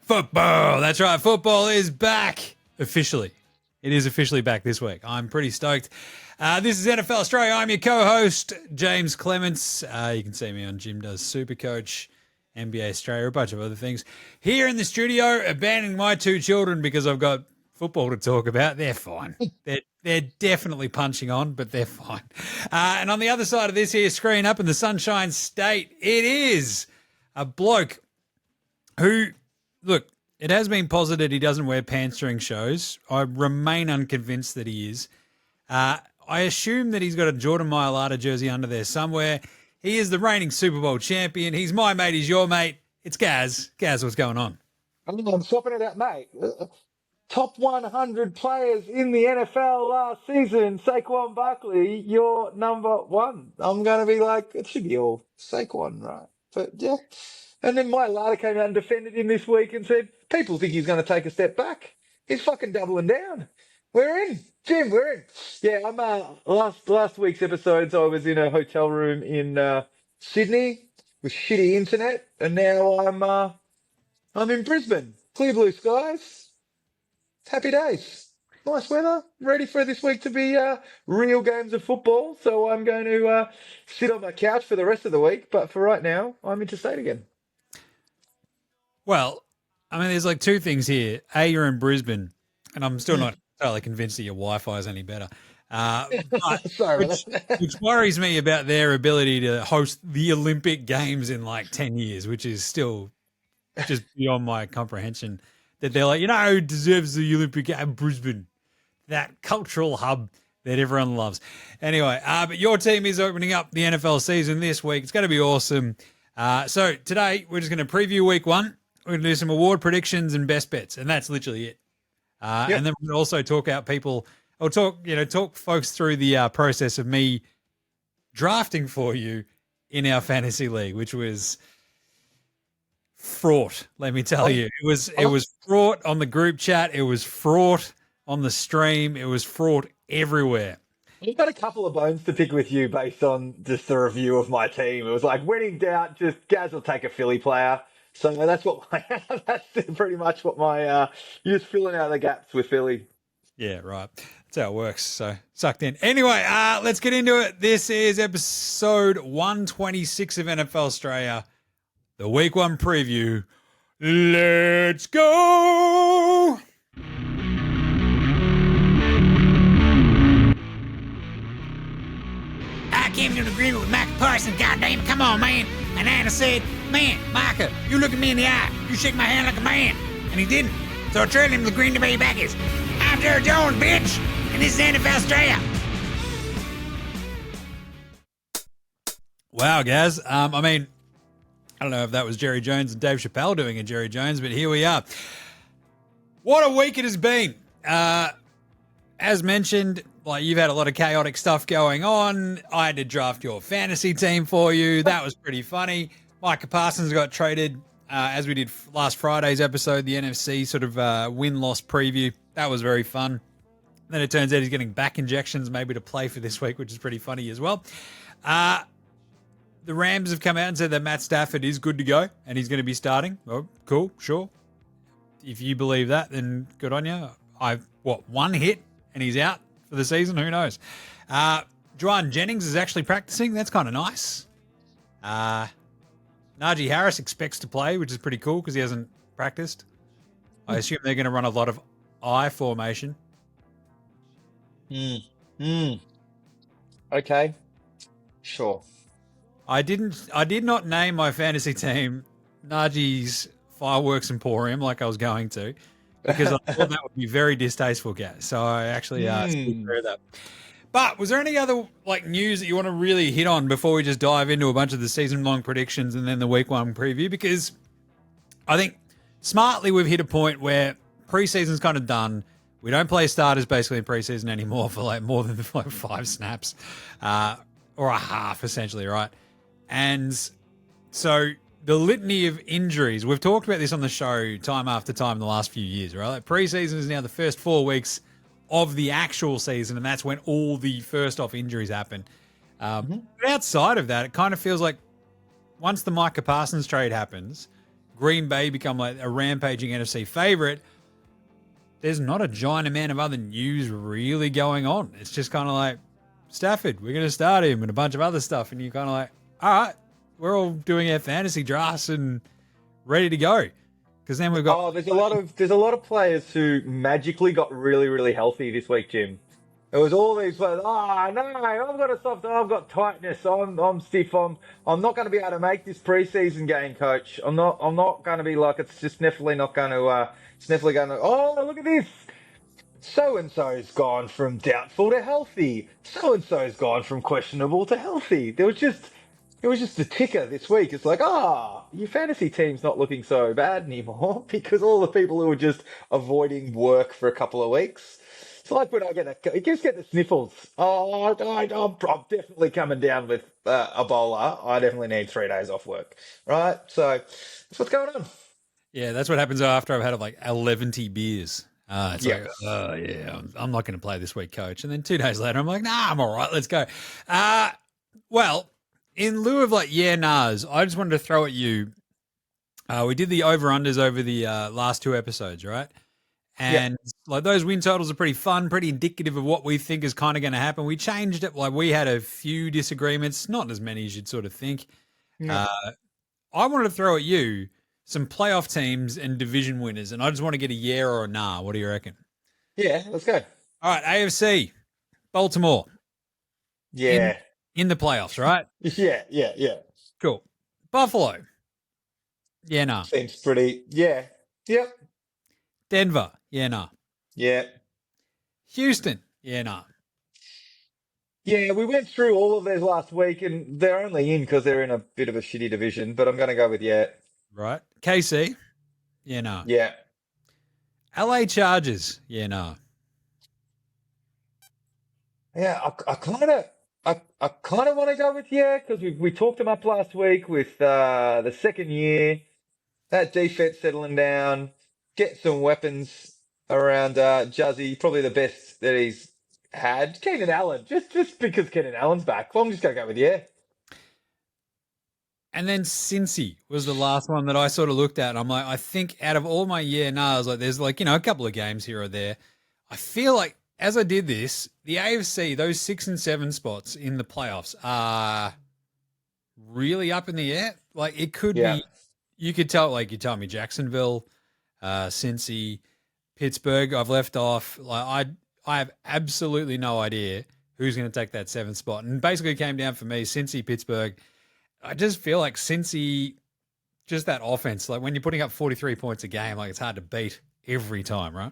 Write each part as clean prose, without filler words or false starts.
Football. That's right. Football is back officially. It is officially back this week. I'm pretty stoked. This is NFL Straya. I'm your co-host, Jaymz Clements. You can see me on Jim Does SuperCoach, NBA Straya, a bunch of other things. Here in the studio, abandoning my two children because I've got football to talk about. They're fine. They're definitely punching on, but they're fine. And on the other side of this here screen up in the Sunshine State, it is a bloke who, look, it has been posited he doesn't wear pants during shows. I remain unconvinced that he is. I assume that he's got a Jordan Mailata jersey under there somewhere. He is the reigning Super Bowl champion. He's my mate. He's your mate. It's Gaz. Gaz, what's going on? I'm swapping it out, mate. Top 100 players in the NFL last season, Saquon Barkley, you're number one. I'm going to be like, it should be all Saquon, right? But yeah. And then Mailata came out and defended him this week and said, people think he's going to take a step back. He's fucking doubling down. We're in. Jim, we're in. Yeah, I'm last week's episodes, I was in a hotel room in Sydney with shitty internet, and now I'm in Brisbane. Clear blue skies. Happy days. Nice weather. Ready for this week to be real games of football. So I'm going to sit on my couch for the rest of the week. But for right now, I'm interstate again. Well, I mean, there's like two things here. A, you're in Brisbane, and I'm still not totally convinced that your Wi-Fi is any better. Sorry, which worries me about their ability to host the Olympic Games in like 10 years, which is still just beyond my comprehension. That they're like, who deserves the Olympic Game? Brisbane, that cultural hub that everyone loves. Anyway, but your team is opening up the NFL season this week. It's going to be awesome. So today we're just going to preview week one. We're going to do some award predictions and best bets, and that's literally it. And then we're going to also talk folks through the process of me drafting for you in our fantasy league, which was fraught, let me tell you. It was fraught on the group chat. It was fraught on the stream. It was fraught everywhere. I've got a couple of bones to pick with you based on just the review of my team. It was like, when in doubt, just Gaz will take a Philly player. So that's pretty much what my you're just filling out the gaps with Philly. Yeah, right. That's how it works. So sucked in. Anyway, let's get into it. This is episode 126 of NFL Straya, the week one preview. Let's go. I came to an agreement with Micah Parsons. Goddamn, come on, man. And Anna said, man, Micah, you look at me in the eye. You shake my hand like a man. And he didn't. So I traded him to the Green Bay Packers. I'm Jerry Jones, bitch. And this is NFL Straya. Wow, Gaz. I don't know if that was Jerry Jones and Dave Chappelle doing a Jerry Jones, but here we are. What a week it has been. As mentioned, like, you've had a lot of chaotic stuff going on. I had to draft your fantasy team for you. That was pretty funny. Micah Parsons got traded, as we did last Friday's episode, the NFC sort of win-loss preview. That was very fun. Then it turns out he's getting back injections maybe to play for this week, which is pretty funny as well. The Rams have come out and said that Matt Stafford is good to go and he's going to be starting. Oh, cool, sure. If you believe that, then good on you. One hit and he's out for the season? Who knows? Juwan Jennings is actually practicing. That's kind of nice. Najee Harris expects to play, which is pretty cool because he hasn't practiced. I assume they're going to run a lot of I formation. Okay. Sure. I did not name my fantasy team Najee's Fireworks Emporium like I was going to, because I thought that would be very distasteful, guys. So I actually through that. But was there any other news that you want to really hit on before we just dive into a bunch of the season-long predictions and then the week one preview? Because I think smartly we've hit a point where preseason's kind of done. We don't play starters basically in preseason anymore for more than 5 snaps or a half, essentially, right? And so the litany of injuries, we've talked about this on the show time after time in the last few years, right? Preseason is now the first 4 weeks of the actual season, and that's when all the first-off injuries happen. But outside of that, it kind of feels like once the Micah Parsons trade happens, Green Bay become like a rampaging NFC favorite. There's not a giant amount of other news really going on. It's just kind of like, Stafford, we're going to start him and a bunch of other stuff. And you're kind of like, all right, we're all doing our fantasy drafts and ready to go. Because then we've got... there's a lot of players who magically got really, really healthy this week, Jim. It was all these players. Oh no, I've got a soft. I've got tightness. I'm stiff. I'm not going to be able to make this preseason game, coach. I'm not going to be like. It's just definitely not going to. It's definitely going to. Oh, look at this. So and so's gone from doubtful to healthy. So and so's gone from questionable to healthy. It was just a ticker this week. It's like, your fantasy team's not looking so bad anymore because all the people who were just avoiding work for a couple of weeks. It's like when I just get the sniffles. I'm definitely coming down with Ebola. I definitely need 3 days off work. Right? So that's what's going on. Yeah, that's what happens after I've had like 11 beers. It's like, oh, yeah, I'm not going to play this week, coach. And then 2 days later, I'm like, nah, I'm all right. Let's go. Well, in lieu of like, yeah, nahs, I just wanted to throw at you. We did the over-unders over the last 2 episodes, right? And like those win totals are pretty fun, pretty indicative of what we think is kind of going to happen. We changed it. Like we had a few disagreements, not as many as you'd sort of think. I wanted to throw at you some playoff teams and division winners, and I just want to get a yeah or a nah. What do you reckon? Yeah, let's go. All right, AFC, Baltimore. Yeah. In the playoffs, right? Yeah. Cool. Buffalo. Yeah, nah. Seems pretty. Yeah. Yep. Denver. Yeah, nah. Yeah. Houston. Yeah, nah. Yeah, we went through all of theirs last week, and they're only in because they're in a bit of a shitty division, but I'm going to go with yeah. Right. KC. Yeah, nah. Yeah. LA Chargers. Yeah, nah. Yeah, I kind of want to go with yeah because we talked them up last week with the second year, that defense settling down, get some weapons around Juzzy, probably the best that he's had. Keenan Allen, just because Keenan Allen's back, well, I'm just going to go with yeah. And then Cincy was the last one that I sort of looked at. And I'm like, I think out of all my yeah, nahs, like there's like, a couple of games here or there. I feel like as I did this, the AFC, those 6 and 7 spots in the playoffs are really up in the air. Like it could be, you could tell, like you told me Jacksonville, Cincy, Pittsburgh, I've left off. Like I have absolutely no idea who's going to take that 7th spot. And basically it came down for me, Cincy, Pittsburgh. I just feel like Cincy, just that offense, like when you're putting up 43 points a game, like it's hard to beat every time, right?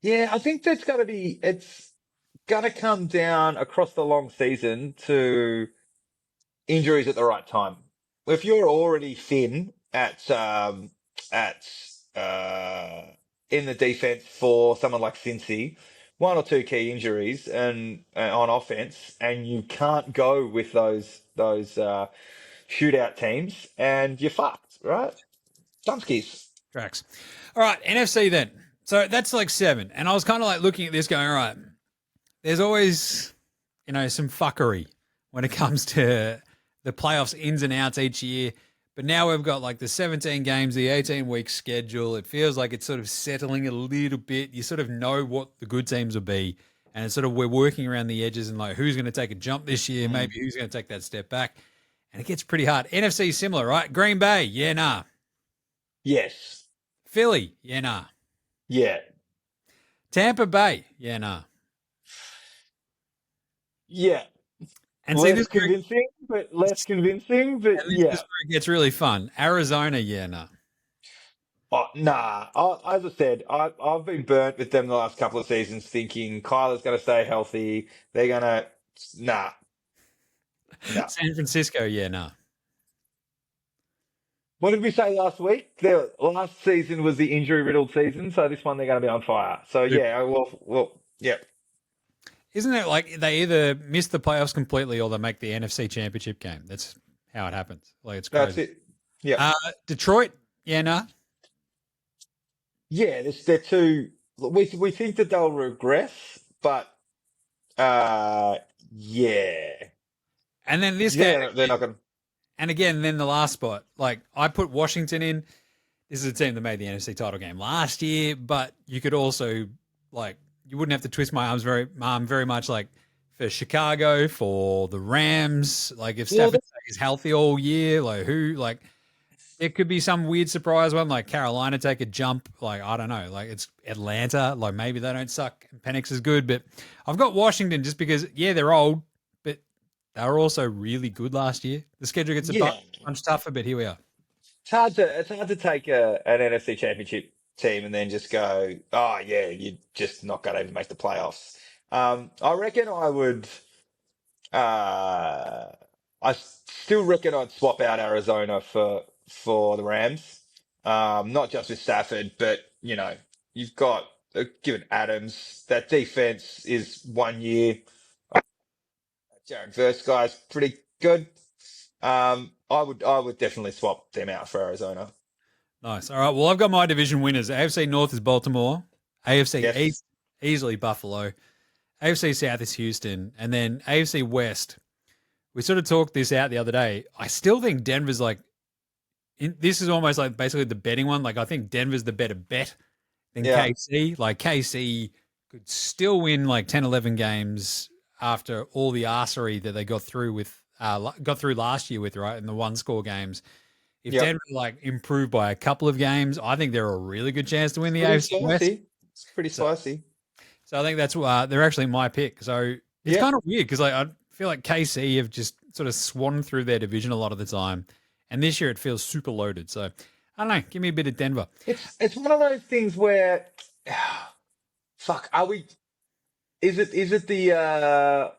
Yeah, I think it's going to come down across the long season to injuries at the right time. If you're already thin in the defense for someone like Cincy, 1 or 2 key injuries and on offense, and you can't go with those shootout teams, and you're fucked, right? Dumpskis. Tracks. All right, NFC then. So that's like 7. And I was kind of like looking at this going, all right, there's always, some fuckery when it comes to the playoffs ins and outs each year. But now we've got like the 17 games, the 18-week schedule. It feels like it's sort of settling a little bit. You sort of know what the good teams will be. And it's sort of we're working around the edges and like who's going to take a jump this year, maybe who's going to take that step back. And it gets pretty hard. NFC similar, right? Green Bay, yeah, nah. Yes. Philly, yeah, nah. Yeah. Tampa Bay, yeah, nah. Yeah. And less see, this convincing, but yeah. This gets really fun. Arizona, yeah, nah. Oh, nah. As I said, I've been burnt with them the last couple of seasons thinking Kyler's going to stay healthy. They're going to... Nah. San Francisco, yeah, nah. What did we say last week? Their last season was the injury-riddled season, so this one they're going to be on fire. So, yeah, well, yeah. Isn't it like they either miss the playoffs completely or they make the NFC Championship game? That's how it happens. Like it's crazy. That's it. Yeah. Detroit, yeah, nah. Yeah, they're too... We think that they'll regress, but yeah. And then this game, Yeah, they're not going to. and again, then the last spot. Like I put Washington in. This is a team that made the NFC title game last year, but you could also like you wouldn't have to twist my arm very much like for Chicago, for the Rams. Like if Yeah, Stafford is healthy all year, it could be some weird surprise one, like Carolina take a jump. Like, I don't know. Like, it's Atlanta. Like, maybe they don't suck. Penix is good. But I've got Washington just because, yeah, they're old, but they were also really good last year. The schedule gets a bunch tougher, but here we are. It's hard to take an NFC Championship team and then just go, oh, yeah, you're just not going to even make the playoffs. I reckon I would. I still reckon I'd swap out Arizona for the Rams. Not just with Stafford, but you've got given Adams. That defense is 1 year. Jared Verse guy's pretty good. I would definitely swap them out for Arizona. Nice. All right. Well, I've got my division winners. AFC North is Baltimore. AFC East, easily Buffalo. AFC South is Houston. And then AFC West, we sort of talked this out the other day. I still think Denver's this is almost like basically the betting one. Like, I think Denver's the better bet than KC. Like, KC could still win like 10, 11 games after all the arsery that they got through last year with, right, in the one-score games. If Denver improved by a couple of games, I think they're a really good chance to win the AFC West. It's pretty spicy. So I think that's they're actually my pick. So it's kind of weird because I feel like KC have just sort of swanned through their division a lot of the time, and this year it feels super loaded. So I don't know. Give me a bit of Denver. It's one of those things where, fuck, are we? Is it the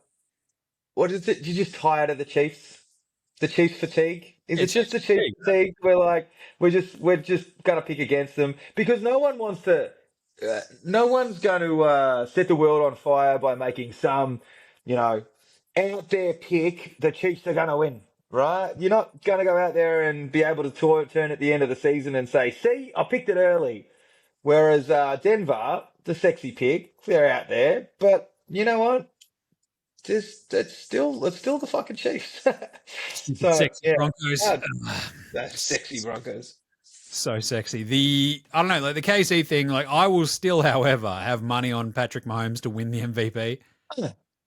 what is it? You're just tired of the Chiefs? The Chiefs fatigue? Is it just the Chiefs fatigue? We're just gonna pick against them because no one wants to. No one's going to set the world on fire by making some, out there pick. The Chiefs are going to win, right? You're not going to go out there and be able to turn at the end of the season and say, "See, I picked it early." Whereas Denver, the sexy pick, they're out there, but you know what? It's still the fucking Chiefs. Sexy Broncos. That's sexy Broncos. So sexy. I don't know, like the KC thing, like I will still, however, have money on Patrick Mahomes to win the MVP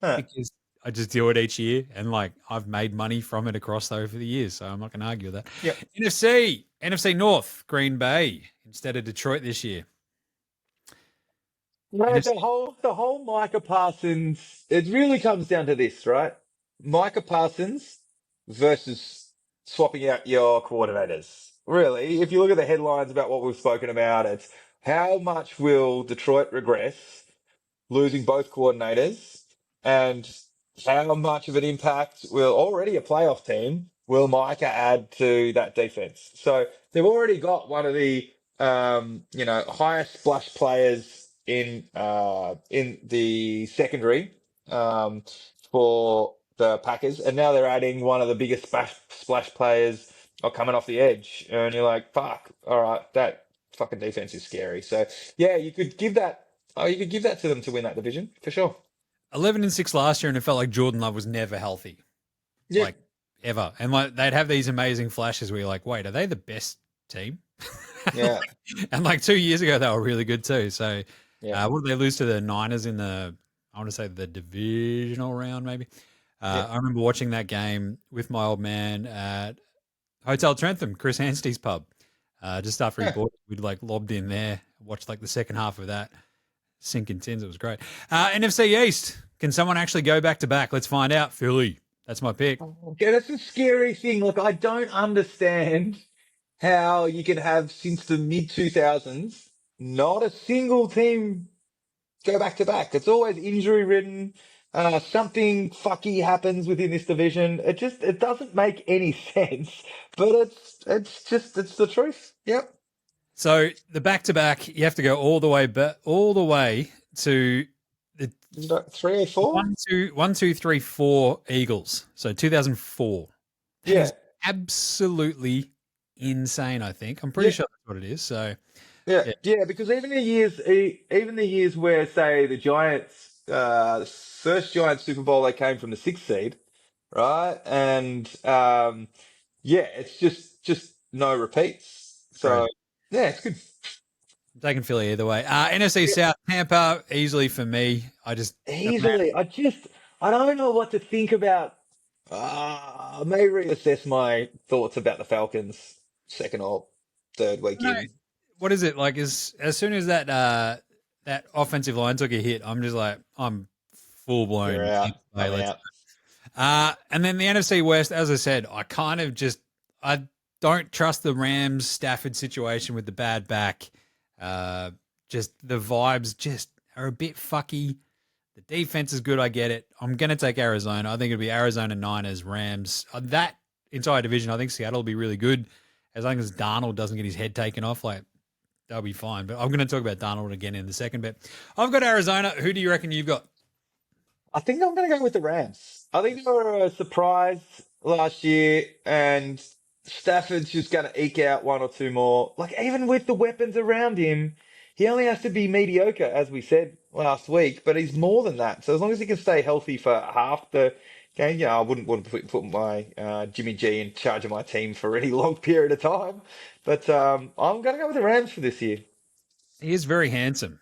because I just do it each year and like I've made money from it across over the years. So I'm not going to argue with that. Yep. NFC North, Green Bay instead of Detroit this year. Right, the whole Micah Parsons, it really comes down to this, right? Micah Parsons versus swapping out your coordinators. Really, if you look at the headlines about what we've spoken about, it's how much will Detroit regress losing both coordinators and how much of an impact will already a playoff team will Micah add to that defense? So they've already got one of the highest splash players in the secondary for the Packers, and now they're adding one of the biggest splash players coming off the edge, and you're like, fuck, all right, that fucking defense is scary. So yeah, you could give that to them to win that division for sure. 11-6 last year, and it felt like Jordan Love was never healthy, like ever. And like they'd have these amazing flashes where you're like, wait, are they the best team? Yeah. And like 2 years ago, they were really good too. So what did they lose to the Niners in I want to say the divisional round, maybe? I remember watching that game with my old man at Hotel Trentham, Chris Hanstey's pub. Just after he bought it, we'd like lobbed in there, watched like the second half of that, sinking tins. It was great. NFC East. Can someone actually go back to back? Let's find out. Philly. That's my pick. Okay, that's a scary thing. Look, I don't understand how you can have since the mid 2000s not a single team go back to back. It's always injury ridden. Something fucky happens within this division. It doesn't make any sense, but it's the truth. Yep. So the back-to-back, you have to go all the way to the 3 or 4? 1, 2, 3, 4 Eagles. So 2004. That is absolutely insane. I think I'm pretty sure that's what it is. So yeah, because even the years where say the Giants, the first Giants Super Bowl, they came from the 6th seed. right? And yeah, it's just no repeats. So Crazy. yeah, it's good. I'm taking Philly either way. NFC Yeah, South, Tampa, easily for me. The Rams. easily. I don't know what to think about. I may reassess my thoughts about the Falcons second or third week No, in. what is it like? As soon as that offensive line took a hit, I'm just like I'm full You're blown. out. I'm Let's out. go. And then the NFC West, as I said, I don't trust the Rams Stafford situation with the bad back. Uh, just the vibes just are a bit fucky. The defense is good, I get it. I'm gonna take Arizona. I think it'll be Arizona, Niners, Rams. That entire division, I think Seattle will be really good. As long as Darnold doesn't get his head taken off, like they'll be fine. But I'm going to talk about Darnold again in the second bit. I've got Arizona. Who do you reckon you've got? I think I'm going to go with the Rams. I think they were a surprise last year, and Stafford's just going to eke out one or two more. Like, even with the weapons around him, he only has to be mediocre, as we said last week, but he's more than that. So as long as he can stay healthy for half the game, I wouldn't want to put my Jimmy G in charge of my team for any long period of time. But I'm going to go with the Rams for this year. He is very handsome.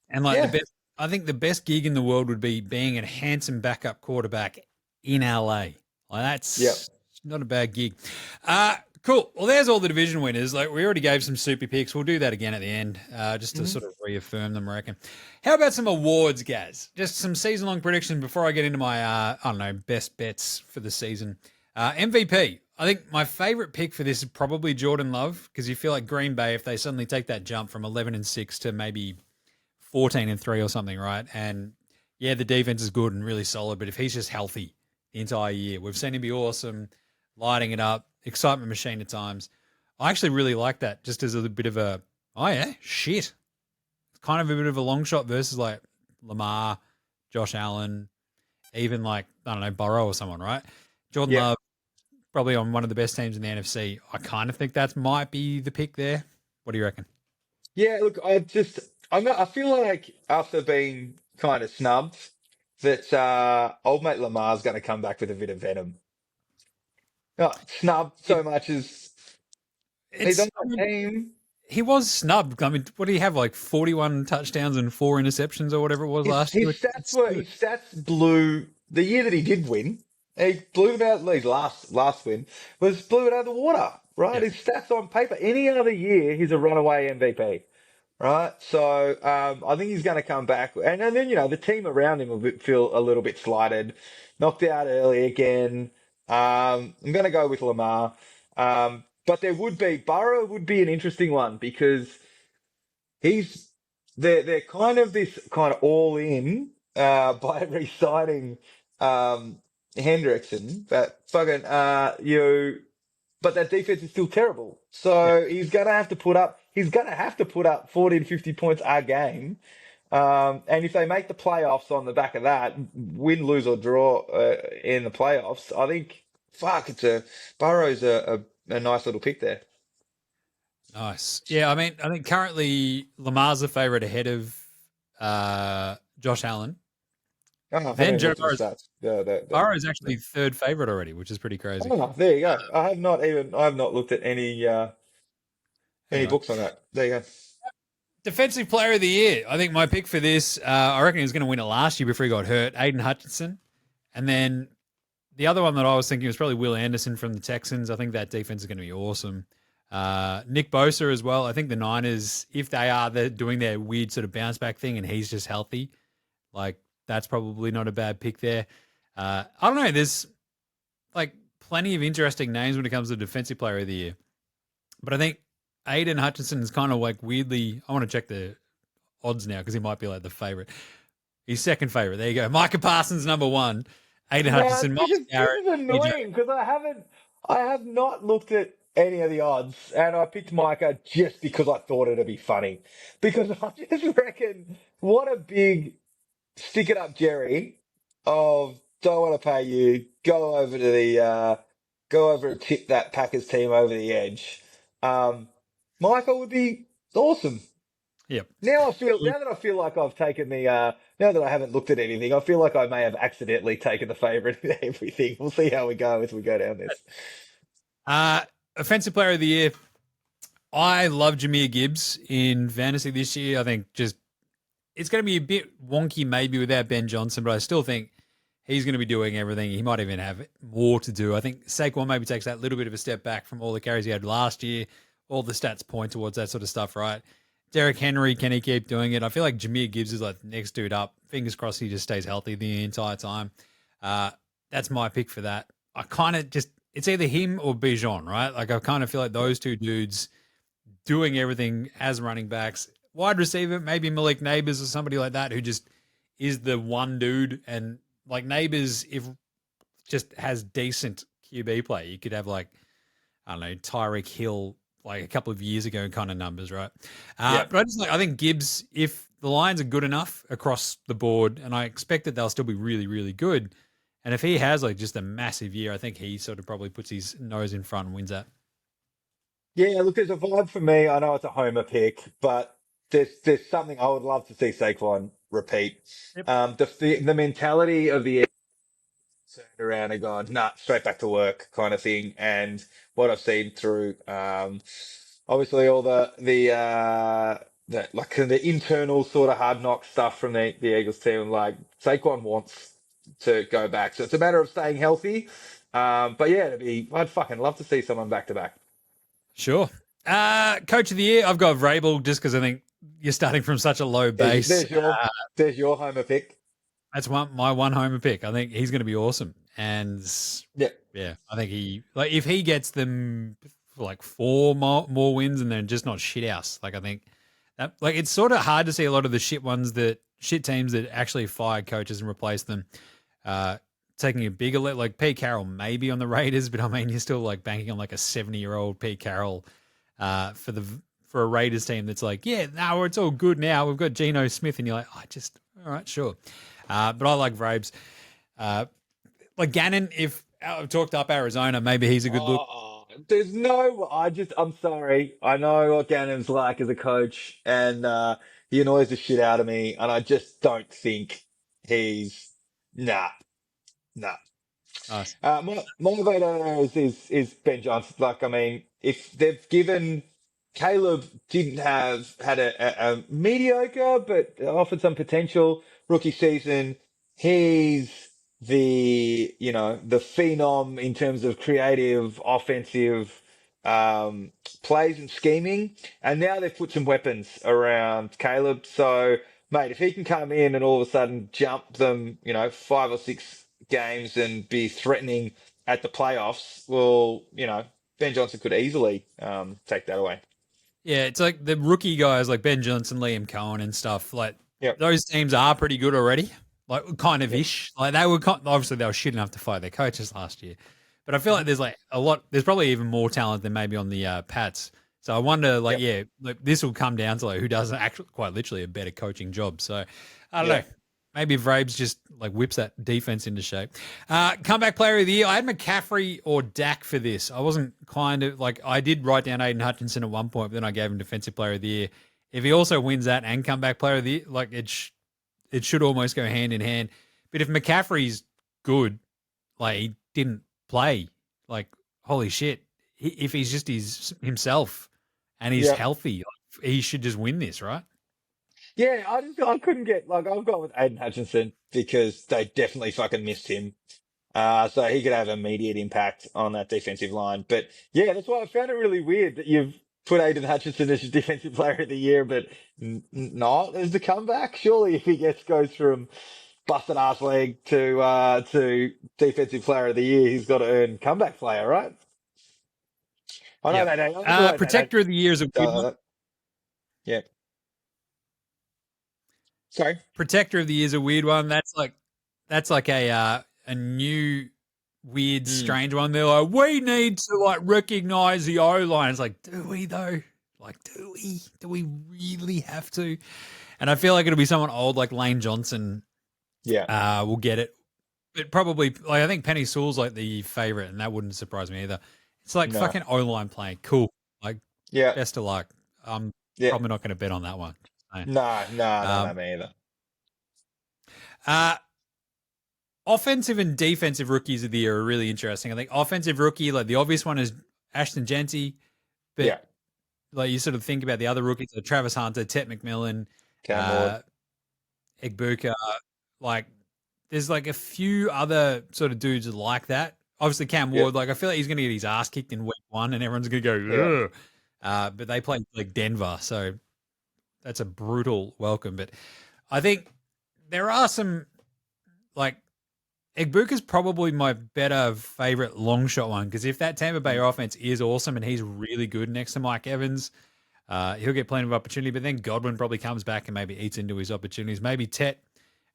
And like the Yeah. best, I think the best gig in the world would be being a handsome backup quarterback in LA. Like Yep. that's not a bad gig. Cool. Well, there's all the division winners. Like we already gave some super picks. We'll do that again at the end, just to sort of reaffirm them. I reckon. How about some awards, Gaz? Just some season-long predictions before I get into my, I don't know, best bets for the season. MVP. I think my favorite pick for this is probably Jordan Love because you feel like Green Bay if they suddenly take that jump from 11-6 to maybe 14-3 or something, right? And yeah, the defense is good and really solid, but if he's just healthy the entire year, we've seen him be awesome, lighting it up, excitement machine at times. I actually really like that just as a bit of a, oh yeah, shit. It's kind of a bit of a long shot versus like Lamar, Josh Allen, even like, I don't know, Burrow or someone, right? Jordan Yep. Love, probably on one of the best teams in the NFC. I kind of think that might be the pick there. What do you reckon? Yeah, look, I feel like after being kind of snubbed, that old mate Lamar's going to come back with a bit of venom. Not snubbed It, so much as he's it's, on I that mean, team. he was snubbed. I mean, what do you have? Like 41 touchdowns and 4 interceptions or whatever it was last year. His stats blew the year that he did win. He blew them out. His last win blew it out of the water. Right, Yeah. his stats on paper. Any other year, he's a runaway MVP. Right, so I think he's going to come back, and then the team around him will feel a little bit slighted, knocked out early again. I'm going to go with Lamar, but Burrow would be an interesting one because he's they're kind of this kind of all in by re-signing Hendrickson, but fucking but that defense is still terrible. Yeah. So he's gonna have to put up 40 to 50 points a game. And if they make the playoffs on the back of that, win, lose or draw in the playoffs, I think Burrow's a nice little pick there. Nice. Yeah, I mean, I think currently Lamar's the favorite ahead of Josh Allen. Oh, I Then haven't Joe looked at the stats. Burrow is actually third favorite already, which is pretty crazy. Oh, there you go. I have not looked at any Anyway, books on that. There you go. defensive player of the year. I think my pick for this, I reckon he was going to win it last year before he got hurt. Aiden Hutchinson. And then the other one that I was thinking was probably Will Anderson from the Texans. I think that defense is going to be awesome. Nick Bosa as well. I think the Niners, if they're doing their weird sort of bounce back thing and he's just healthy, like that's probably not a bad pick there. I don't know. There's like plenty of interesting names when it comes to defensive player of the year. But I think Aiden Hutchinson is kind of like weirdly, I want to check the odds now because he might be like the favorite. He's second favorite. There you go. Micah Parsons, number one. Aiden Yeah, Hutchinson, Miles this Garrett, is annoying because I have not looked at any of the odds, and I picked Micah just because I thought it'd be funny. Because I just reckon what a big stick it up, Jerry, of don't want to pay you, go over and tip that Packers team over the edge. Michael would be awesome. Yep. Now that I feel like I've taken the now that I haven't looked at anything, I feel like I may have accidentally taken the favourite in everything. We'll see how we go as we go down this. Offensive player of the year. I love Jahmyr Gibbs in fantasy this year. I think just it's going to be a bit wonky maybe without Ben Johnson, but I still think he's going to be doing everything. He might even have more to do. I think Saquon maybe takes that little bit of a step back from all the carries he had last year. All the stats point towards that sort of stuff, right? Derrick Henry, can he keep doing it? I feel like Jahmyr Gibbs is like the next dude up. Fingers crossed he just stays healthy the entire time. That's my pick for that. I kind of just, it's either him or Bijan, right? Like I kind of feel like those two dudes doing everything as running backs. Wide receiver, maybe Malik Neighbors or somebody like that who just is the one dude. And like Neighbors, if just has decent QB play, you could have like, I don't know, Tyreek Hill like a couple of years ago kind of numbers, right? But I think Gibbs, if the Lions are good enough across the board, and I expect that they'll still be really, really good, and if he has like just a massive year, I think he sort of probably puts his nose in front and wins that. Yeah, look, there's a vibe for me. I know it's a homer pick, but there's something I would love to see Saquon repeat. Yep. The mentality of the turned around and gone, nah, straight back to work kind of thing. And what I've seen through, obviously all the internal sort of hard knock stuff from the Eagles team, like Saquon wants to go back. So it's a matter of staying healthy. But yeah, I'd fucking love to see someone back to back. Sure. Coach of the year, I've got Vrabel just because I think you're starting from such a low base. There's your homer pick. That's my one homer pick. I think he's going to be awesome. And yeah, I think if he gets them like 4 more wins and they're just not shit house, like I think that, like it's sort of hard to see a lot of the shit teams that actually fired coaches and replaced them, taking a bigger like Pete Carroll maybe on the Raiders, but I mean you're still like banking on like a 70-year-old Pete Carroll for a Raiders team that's like, yeah, no, it's all good now. We've got Geno Smith, and you're like, all right, sure. But I like Vrabes. Like Gannon, if I've talked up Arizona, maybe he's a good look. I'm sorry. I know what Gannon's like as a coach, and he annoys the shit out of me, and I just don't think he's, nah. Nice. My motivator is Ben Johnson. Like, I mean, if they've given Caleb had a mediocre but offered some potential rookie season. He's the phenom in terms of creative offensive plays and scheming, and now they've put some weapons around Caleb. So, mate, if he can come in and all of a sudden jump them, 5 or 6 games and be threatening at the playoffs, well, Ben Johnson could easily take that away. Yeah, it's like the rookie guys like Ben Johnson, Liam Cohen and stuff. Like those teams are pretty good already, like kind of ish. Like obviously they were shit enough to fire their coaches last year, but I feel like there's like a lot. There's probably even more talent than maybe on the Pats. So I wonder, like, this will come down to like who does actually quite literally a better coaching job. So I don't know. Maybe Vrabes just like whips that defense into shape. Comeback player of the year. I had McCaffrey or Dak for this. I wasn't I did write down Aiden Hutchinson at one point, but then I gave him defensive player of the year. If he also wins that and comeback player of the year, like it should almost go hand in hand. But if McCaffrey's good, like he didn't play, like holy shit. If he's just himself and he's healthy, like, he should just win this, right? Yeah, I couldn't get, like, I've gone with Aiden Hutchinson because they definitely fucking missed him. So he could have immediate impact on that defensive line. But yeah, that's why I found it really weird that you've put Aiden Hutchinson as your defensive player of the year, but not as the comeback. Surely if he goes from busted ass leg to defensive player of the year, he's got to earn comeback player, right? I know that. Protector of the year is a weird one. Yeah. Sorry. Protector of the year is a weird one. That's like a new weird strange one. They're like, we need to like recognize the O line. It's like, do we though? Like, do we? Do we really have to? And I feel like it'll be someone old like Lane Johnson. Yeah. Will get it. But probably like I think Penny Sewell's like the favorite, and that wouldn't surprise me either. It's like fucking O line playing. Cool. Like best of luck. I'm probably not going to bet on that one. No, I don't Um, have me either. uh, offensive and defensive rookies of the year are really interesting. I think offensive rookie, like the obvious one is Ashton Genty, but Yeah, like you sort of think about the other rookies, like Travis Hunter, Tet McMillan, Cam Ward. uh, Egbuka, like there's like a few other sort of dudes like that. Obviously, Cam Yeah, Ward, like I feel like he's going to get his ass kicked in week one, and everyone's going to yeah, go, ugh. But they play like Denver, so that's a brutal welcome. But I think there are some like Egbuka's probably my better favorite long shot one because if that Tampa Bay offense is awesome and he's really good next to Mike Evans, he'll get plenty of opportunity. But then Godwin probably comes back and maybe eats into his opportunities. Maybe Tet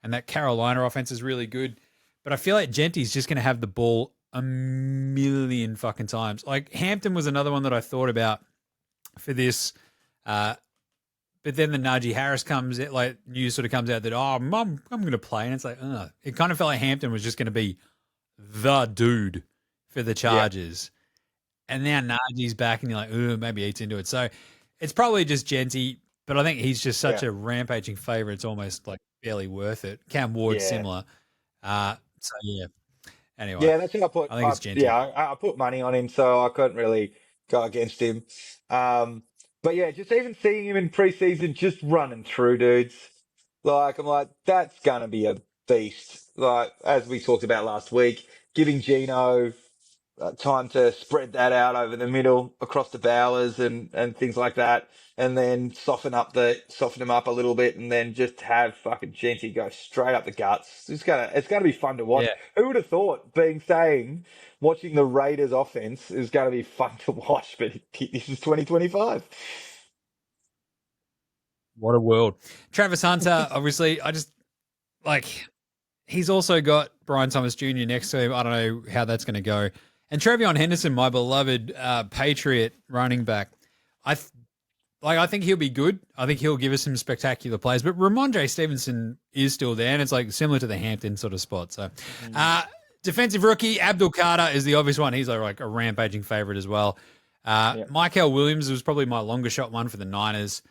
and that Carolina offense is really good. But I feel like Genty's just going to have the ball a million fucking times. Like Hampton was another one that I thought about for this. But then the Najee Harris comes, like news sort of comes out that, I'm going to play. And it's like, it kind of felt like Hampton was just going to be the dude for the Chargers. And now Najee's back and you're like, maybe eats into it. So it's probably just Genty, but I think he's just such a rampaging favorite. It's almost like barely worth it. Cam Ward, yeah. similar. So yeah. Anyway. Yeah, that's what I put. I think it's Genty. Yeah, I put money on him, so I couldn't really go against him. But yeah, just even seeing him in preseason, just running through dudes, like I'm like, that's gonna be a beast. Like as we talked about last week, giving Gino time to spread that out over the middle across the bowers and things like that, and then soften him up a little bit, and then just have fucking Genty go straight up the guts. It's gonna be fun to watch. Yeah. Who would have thought watching the Raiders offense is gonna be fun to watch? But this is 2025. What a world. Travis Hunter, obviously, I just like he's also got Brian Thomas Jr. next to him. I don't know how that's going to go. And Trevion Henderson, my beloved Patriot running back, I think he'll be good. I think he'll give us some spectacular plays. But Ramondre Stevenson is still there, and it's like similar to the Hampton sort of spot. So, defensive rookie Abdul Carter is the obvious one. He's like a rampaging favorite as well. Michael Williams was probably my longer shot one for the Niners.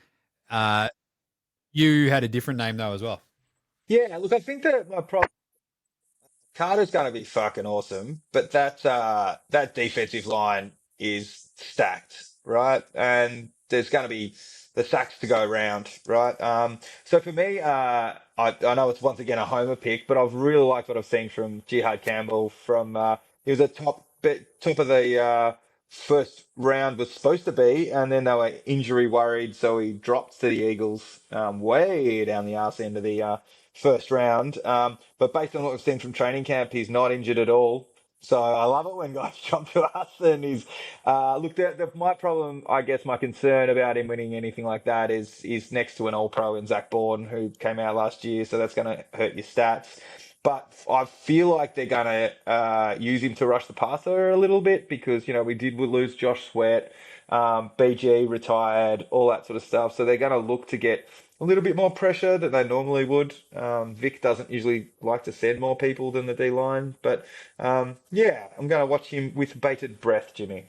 You had a different name though as well. Yeah, look, I think that my problem. Carter's going to be fucking awesome, but that defensive line is stacked, right? And there's going to be the sacks to go around, right? So for me, I know it's once again a homer pick, but I've really liked what I've seen from Jihad Campbell. He was a top of the first round was supposed to be, and then they were injury worried, so he dropped to the Eagles way down the arse end of the first round. But based on what we've seen from training camp, he's not injured at all. So I love it when guys jump to us and he's my problem, I guess my concern about him winning anything like that is next to an all-pro in Zach Bourne who came out last year, so that's going to hurt your stats. But I feel like they're going to use him to rush the passer a little bit because, we did lose Josh Sweat, BG retired, all that sort of stuff. So they're going to look to get a little bit more pressure than they normally would. Vic doesn't usually like to send more people than the D-line. But, I'm going to watch him with bated breath, Jimmy.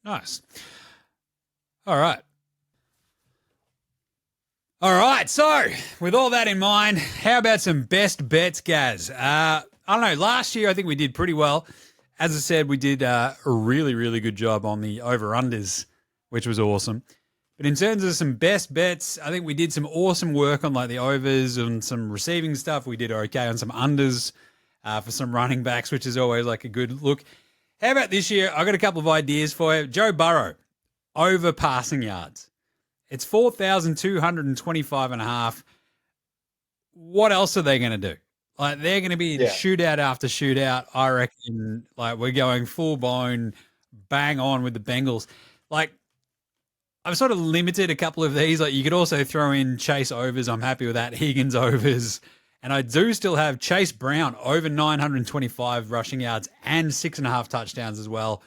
Nice. All right. All right, so with all that in mind, how about some best bets, Gaz? I don't know, last year I think we did pretty well. As I said, we did a really, really good job on the over-unders, which was awesome. But in terms of some best bets, I think we did some awesome work on like the overs and some receiving stuff. We did okay on some unders for some running backs, which is always like a good look. How about this year? I got a couple of ideas for you. Joe Burrow, over passing yards. It's 4,225 and a half. What else are they going to do? Like they're going to be in shootout after shootout. I reckon like we're going full blown bang on with the Bengals. Like I've sort of limited a couple of these. Like you could also throw in Chase overs. I'm happy with that. Higgins overs. And I do still have Chase Brown over 925 rushing yards and 6.5 touchdowns as well.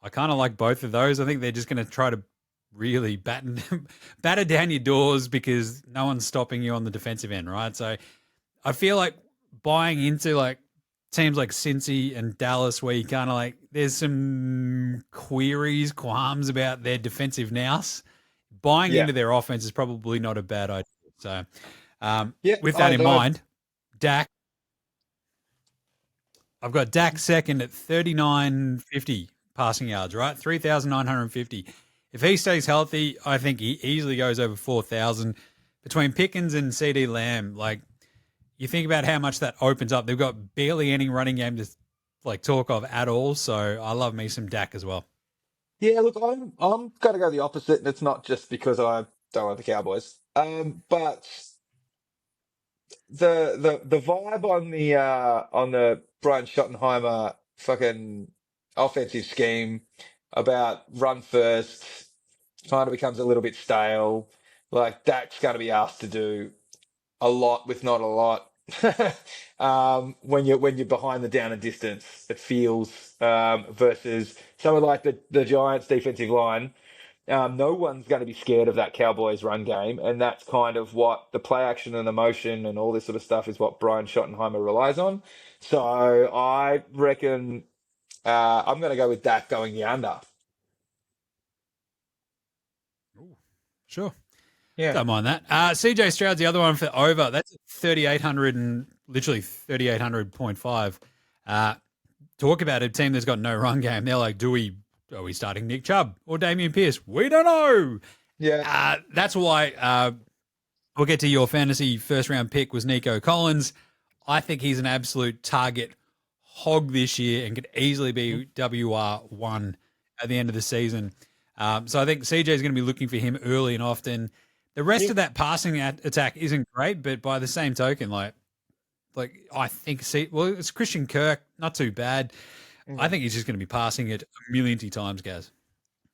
I kind of like both of those. I think they're just going to try to really batter down your doors because no one's stopping you on the defensive end, right? So I feel like buying into like teams like Cincy and Dallas where you kind of like there's some qualms about their defensive nous. buying Yeah. into their offense is probably not a bad idea. So, Yeah. with that in mind, Dak, I've got Dak second at 3,950 passing yards, right? 3,950. If he stays healthy, I think he easily goes over 4,000. Between Pickens and CD Lamb, like, you think about how much that opens up. They've got barely any running game to like talk of at all. So I love me some Dak as well. Yeah, look, I'm gonna go the opposite, and it's not just because I don't like the Cowboys. But the vibe on the Brian Schottenheimer fucking offensive scheme about run first kind of becomes a little bit stale. Like Dak's going to be asked to do a lot with not a lot. When you're behind the down and distance, it feels versus someone like the Giants' defensive line. No one's going to be scared of that Cowboys run game, and that's kind of what the play action and the motion and all this sort of stuff is what Brian Schottenheimer relies on. So I reckon I'm going to go with Dak going the under. Sure. Yeah. Don't mind that. CJ Stroud's the other one for over. That's 3,800 and literally 3,800.5. Talk about a team that's got no run game. They're like, are we starting Nick Chubb or Damian Pierce? We don't know. Yeah. That's why we'll get to your fantasy first round pick was Nico Collins. I think he's an absolute target hog this year and could easily be WR1 at the end of the season. So I think CJ is going to be looking for him early and often. The rest of that passing attack isn't great, but by the same token, like I think, it's Christian Kirk, not too bad. I think he's just going to be passing it a million times, Gaz.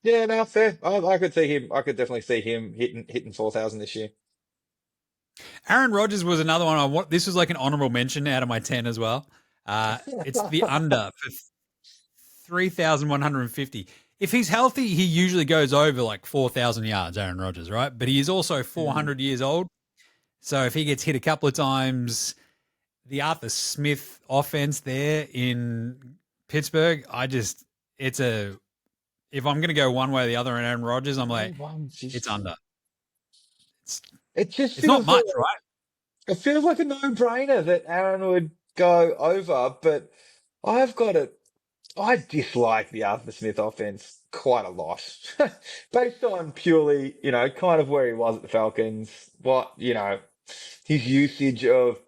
Yeah, no, fair. I could see him. I could definitely see him hitting 4,000 this year. Aaron Rodgers was another one. This was like an honorable mention out of my 10 as well. It's the under for 3,150. If he's healthy, he usually goes over like 4,000 yards, Aaron Rodgers, right? But he is also 400 years old. So if he gets hit a couple of times, the Arthur Smith offense there in Pittsburgh, if I'm going to go one way or the other on Aaron Rodgers, I'm like, it's under. It's not much, right? It feels like a no-brainer that Aaron would go over, but I dislike the Arthur Smith offense quite a lot. Based on purely, kind of where he was at the Falcons, his usage of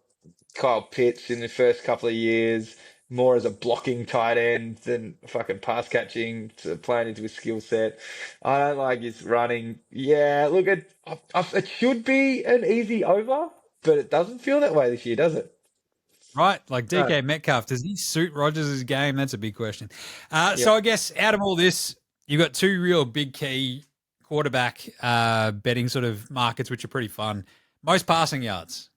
Kyle Pitts in the first couple of years, more as a blocking tight end than fucking pass catching to playing into his skill set. I don't like his running. Yeah, look, it should be an easy over, but it doesn't feel that way this year, does it? Right, like DK Metcalf, does he suit Rodgers' game? That's a big question. So I guess out of all this, you've got two real big key quarterback betting sort of markets, which are pretty fun. Most passing yards.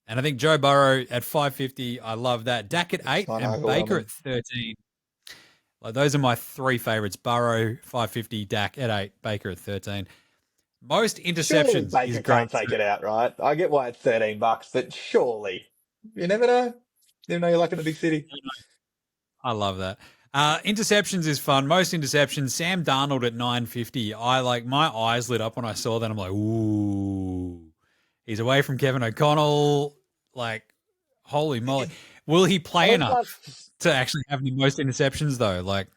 And I think Joe Burrow at 550, I love that. Dak at 8 and Baker at 13. Like those are my three favorites. Burrow, 550, Dak at 8, Baker at 13. Most interceptions. Surely Baker can't take it out, right? I get why it's $13, but surely. You never know. Even though you're like in a big city. I love that. Interceptions is fun. Most interceptions. Sam Darnold at 950. My eyes lit up when I saw that. I'm like, ooh. He's away from Kevin O'Connell. Like, holy moly. Will he play enough to actually have the most interceptions, though? Like,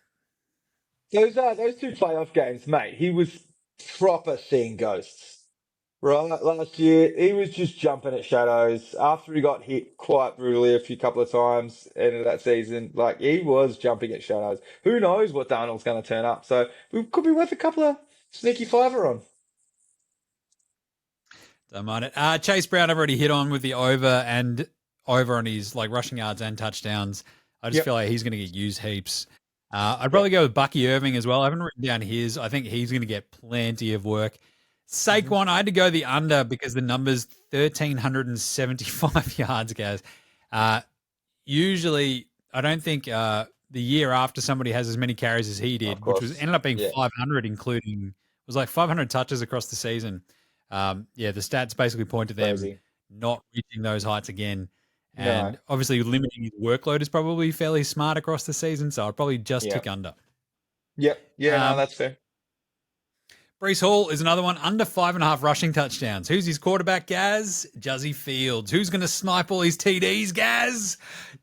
those two playoff games, mate, he was proper seeing ghosts. Right, last year, he was just jumping at shadows after he got hit quite brutally a couple of times end of that season. Like, he was jumping at shadows. Who knows what Darnold's going to turn up? So, it could be worth a couple of sneaky fiver on. Don't mind it. Chase Brown, I've already hit on with the over on his like rushing yards and touchdowns. I just feel like he's going to get used heaps. I'd probably go with Bucky Irving as well. I haven't written down his. I think he's going to get plenty of work. Saquon, I had to go the under because the number's 1,375 yards, guys. Usually, I don't think the year after somebody has as many carries as he did, which ended up being 500, including it was like 500 touches across the season. The stats basically point to them not reaching those heights again. And obviously limiting his workload is probably fairly smart across the season, so I'd probably just tick under. Yep. Yeah, no, that's fair. Breece Hall is another one, under 5.5 rushing touchdowns. Who's his quarterback, Gaz? Juzzy Fields. Who's going to snipe all his TDs, Gaz?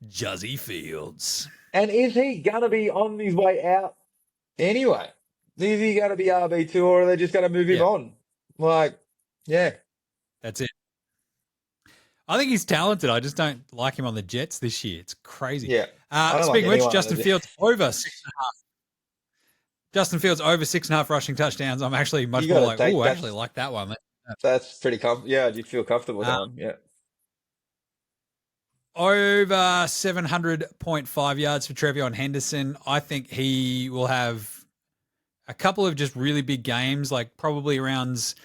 Juzzy Fields. And is he going to be on his way out anyway? Is he going to be RB2 or are they just going to move him on? Like, yeah. That's it. I think he's talented. I just don't like him on the Jets this year. It's crazy. Yeah. Speaking of which, Justin Fields over 6.5. Justin Fields over 6.5 rushing touchdowns. I'm actually much more like, oh, I actually like that one. That's pretty yeah, you feel comfortable with that one. Yeah. Over 700.5 yards for Trevion Henderson. I think he will have a couple of just really big games, like probably around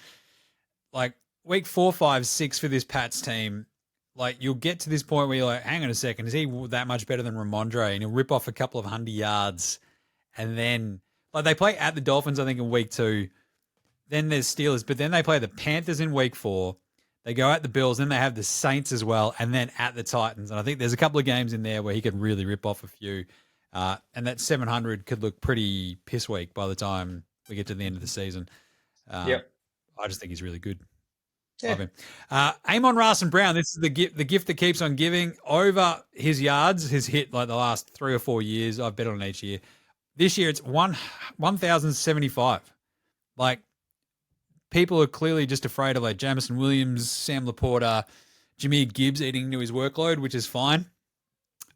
like week 4, 5, 6 for this Pats team. Like you'll get to this point where you're like, hang on a second, is he that much better than Ramondre? And he'll rip off a couple of 100 yards. And then like they play at the Dolphins, I think, in week 2. Then there's Steelers, but then they play the Panthers in week 4. They go at the Bills, then they have the Saints as well, and then at the Titans. And I think there's a couple of games in there where he could really rip off a few. And that 700 could look pretty piss weak by the time we get to the end of the season. I just think he's really good. Yeah. Love him. Amon-Ra St. Brown, this is the gift that keeps on giving. Over his yards, his hit like the last 3 or 4 years. I've bet on each year. This year it's 1,075. Like, people are clearly just afraid of like Jamison Williams, Sam Laporta, Jameer Gibbs eating into his workload, which is fine.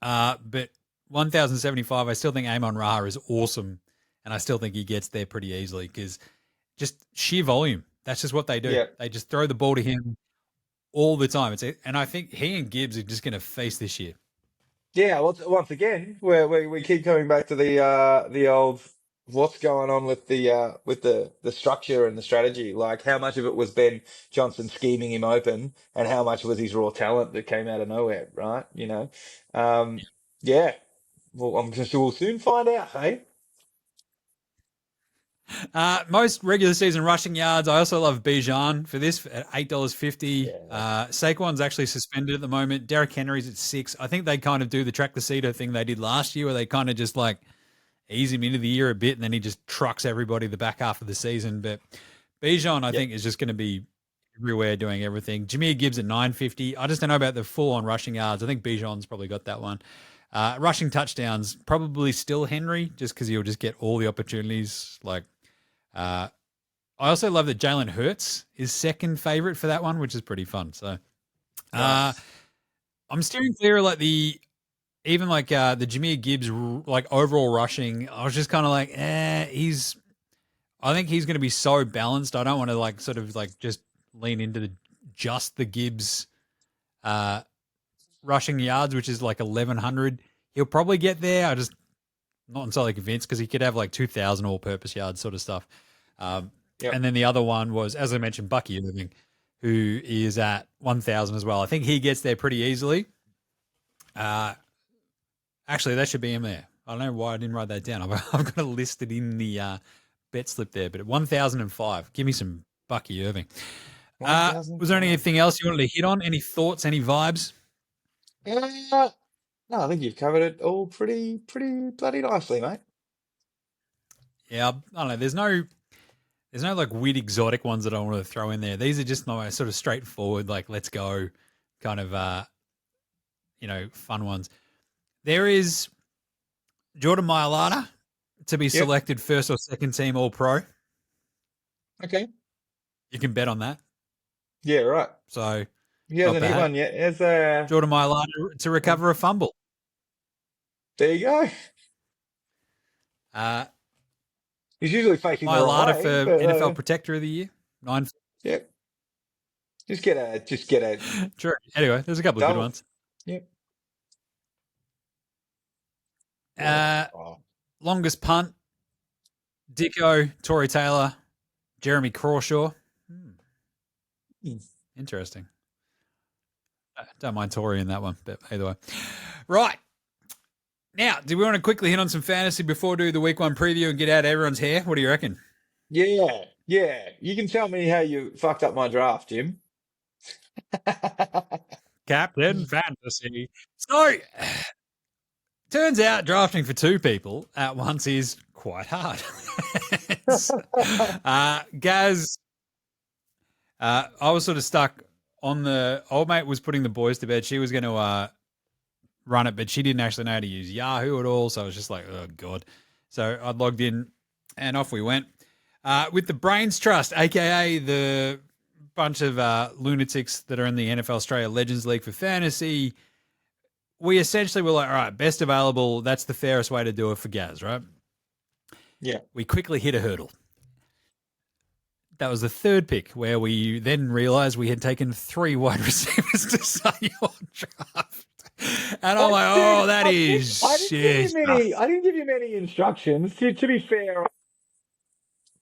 But 1,075, I still think Amon-Ra is awesome. And I still think he gets there pretty easily because just sheer volume. That's just what they do. Yeah. They just throw the ball to him all the time. And I think he and Gibbs are just going to feast this year. Yeah, well, once again, we keep coming back to the old what's going on with the structure and the strategy. Like how much of it was Ben Johnson scheming him open, and how much was his raw talent that came out of nowhere, right? You know, yeah. Well, we'll soon find out. Hey. Most regular season rushing yards. I also love Bijan for this at $8.50. Yeah. Saquon's actually suspended at the moment. Derrick Henry's at $6. I think they kind of do the track the cedar thing they did last year, where they kind of just like ease him into the year a bit, and then he just trucks everybody the back half of the season. But Bijan, I think, is just going to be everywhere doing everything. Jameer Gibbs at $9.50. I just don't know about the full on rushing yards. I think Bijan's probably got that one. Rushing touchdowns, probably still Henry, just because he'll just get all the opportunities. Like, I also love that Jalen Hurts is second favorite for that one, which is pretty fun. So, nice. I'm steering clear of like the Jameer Gibbs like overall rushing. I was just kind of like, I think he's going to be so balanced. I don't want to like sort of like just lean into just the Gibbs rushing yards, which is like 1,100. He'll probably get there. I just not entirely convinced because he could have like 2,000 all-purpose yards sort of stuff. And then the other one was, as I mentioned, Bucky Irving, who is at 1,000 as well. I think he gets there pretty easily. Actually, that should be in there. I don't know why I didn't write that down. I've got it listed in the bet slip there, but at 1,005. Give me some Bucky Irving. Was there anything else you wanted to hit on? Any thoughts, any vibes? No, I think you've covered it all pretty bloody nicely, mate. Yeah, I don't know. There's no like weird exotic ones that I want to throw in there. These are just my sort of straightforward, like let's go kind of fun ones. There is Jordan Mailata to be selected first or second team All Pro. Okay. You can bet on that. Yeah, right. So he hasn't hit one yet. Jordan Mailata to recover a fumble. There you go. He's usually faking Mailata the for NFL Protector of the Year. 9. Yeah. Just get a. True. Anyway, there's a couple of good ones. Yep. Longest punt. Dicko, Torrey Taylor, Jeremy Crawshaw. Interesting. Don't mind Torrey in that one, but either way. Right. Now, do we want to quickly hit on some fantasy before we do the week 1 preview and get out everyone's hair? What do you reckon? Yeah. You can tell me how you fucked up my draft, Jim. Captain Fantasy. So, turns out drafting for 2 people at once is quite hard. Gaz, I was sort of stuck on the old mate was putting the boys to bed. She was going to run it, but she didn't actually know how to use Yahoo at all. So I was just like, oh, God. So I logged in and off we went. With the Brains Trust, aka the bunch of lunatics that are in the NFL Australia Legends League for fantasy, we essentially were like, all right, best available. That's the fairest way to do it for Gaz, right? Yeah. We quickly hit a hurdle. That was the third pick, where we then realized we had taken 3 wide receivers to say on draft. And I'm like, oh, that is shit. I didn't give you many instructions. To be fair, I've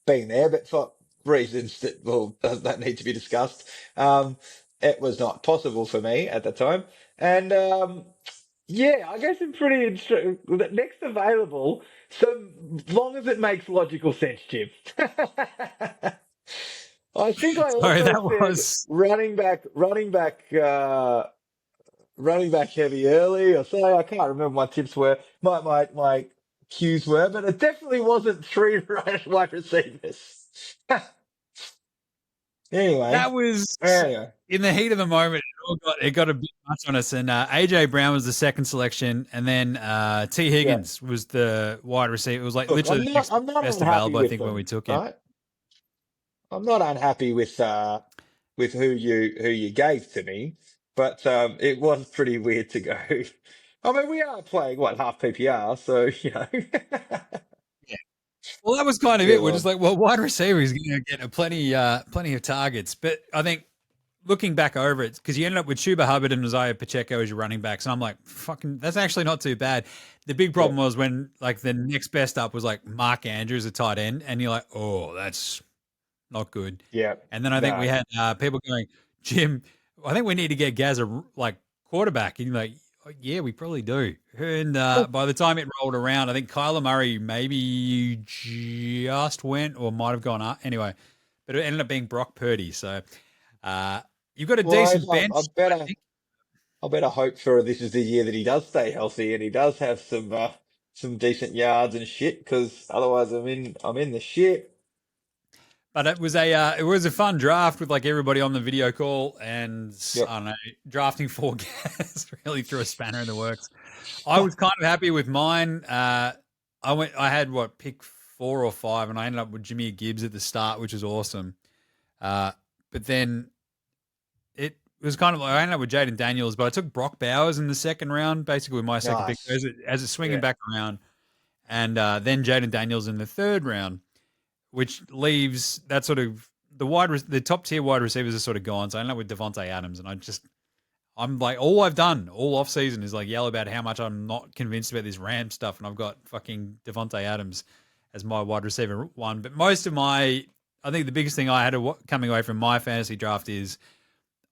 been there, but for reasons that need to be discussed, it was not possible for me at the time. And yeah, I guess I'm pretty next available, so long as it makes logical sense, Jim. I think I Sorry, that also said was running back heavy early or so. I can't remember my tips were, my cues were, but it definitely wasn't 3 wide receivers. Anyway, that was in the heat of the moment. It got a bit much on us, and AJ Brown was the second selection, and then T Higgins was the wide receiver. It was like literally I'm not best unhappy available, I with think, them, when we took right? it. I'm not unhappy with who you gave to me, but it was pretty weird to go. I mean, we are playing half PPR, so you know. Yeah. Well, that was kind of it. We're just like, well, wide receiver is going to get plenty of targets, but I think looking back over it, because you ended up with Chuba Hubbard and Isaiah Pacheco as your running backs, and I'm like, fucking, that's actually not too bad. The big problem was when like the next best up was like Mark Andrews, a tight end, and you're like, oh, that's not good. Yeah. And then I think we had people going, Jim, I think we need to get Gaz a quarterback. And you're like, oh, yeah, we probably do. And by the time it rolled around, I think Kyler Murray maybe just went or might have gone up. Anyway, but it ended up being Brock Purdy. So you've got a decent bench. I better hope for this is the year that he does stay healthy and he does have some decent yards and shit, because otherwise I'm in the shit. But it was a fun draft with like everybody on the video call, and I don't know, drafting 4 guys really threw a spanner in the works. I was kind of happy with mine. I had pick 4 or 5, and I ended up with Jimmy Gibbs at the start, which was awesome. But then it was kind of like I ended up with Jaden Daniels, but I took Brock Bowers in the second round, basically with my second pick as it's swinging back around, and then Jaden Daniels in the third round, which leaves that sort of the top tier wide receivers are sort of gone. So I ended up with Devontae Adams, and I'm like, all I've done all off season is like yell about how much I'm not convinced about this Ram stuff, and I've got fucking Devontae Adams as my wide receiver 1. But I think the biggest thing I had coming away from my fantasy draft is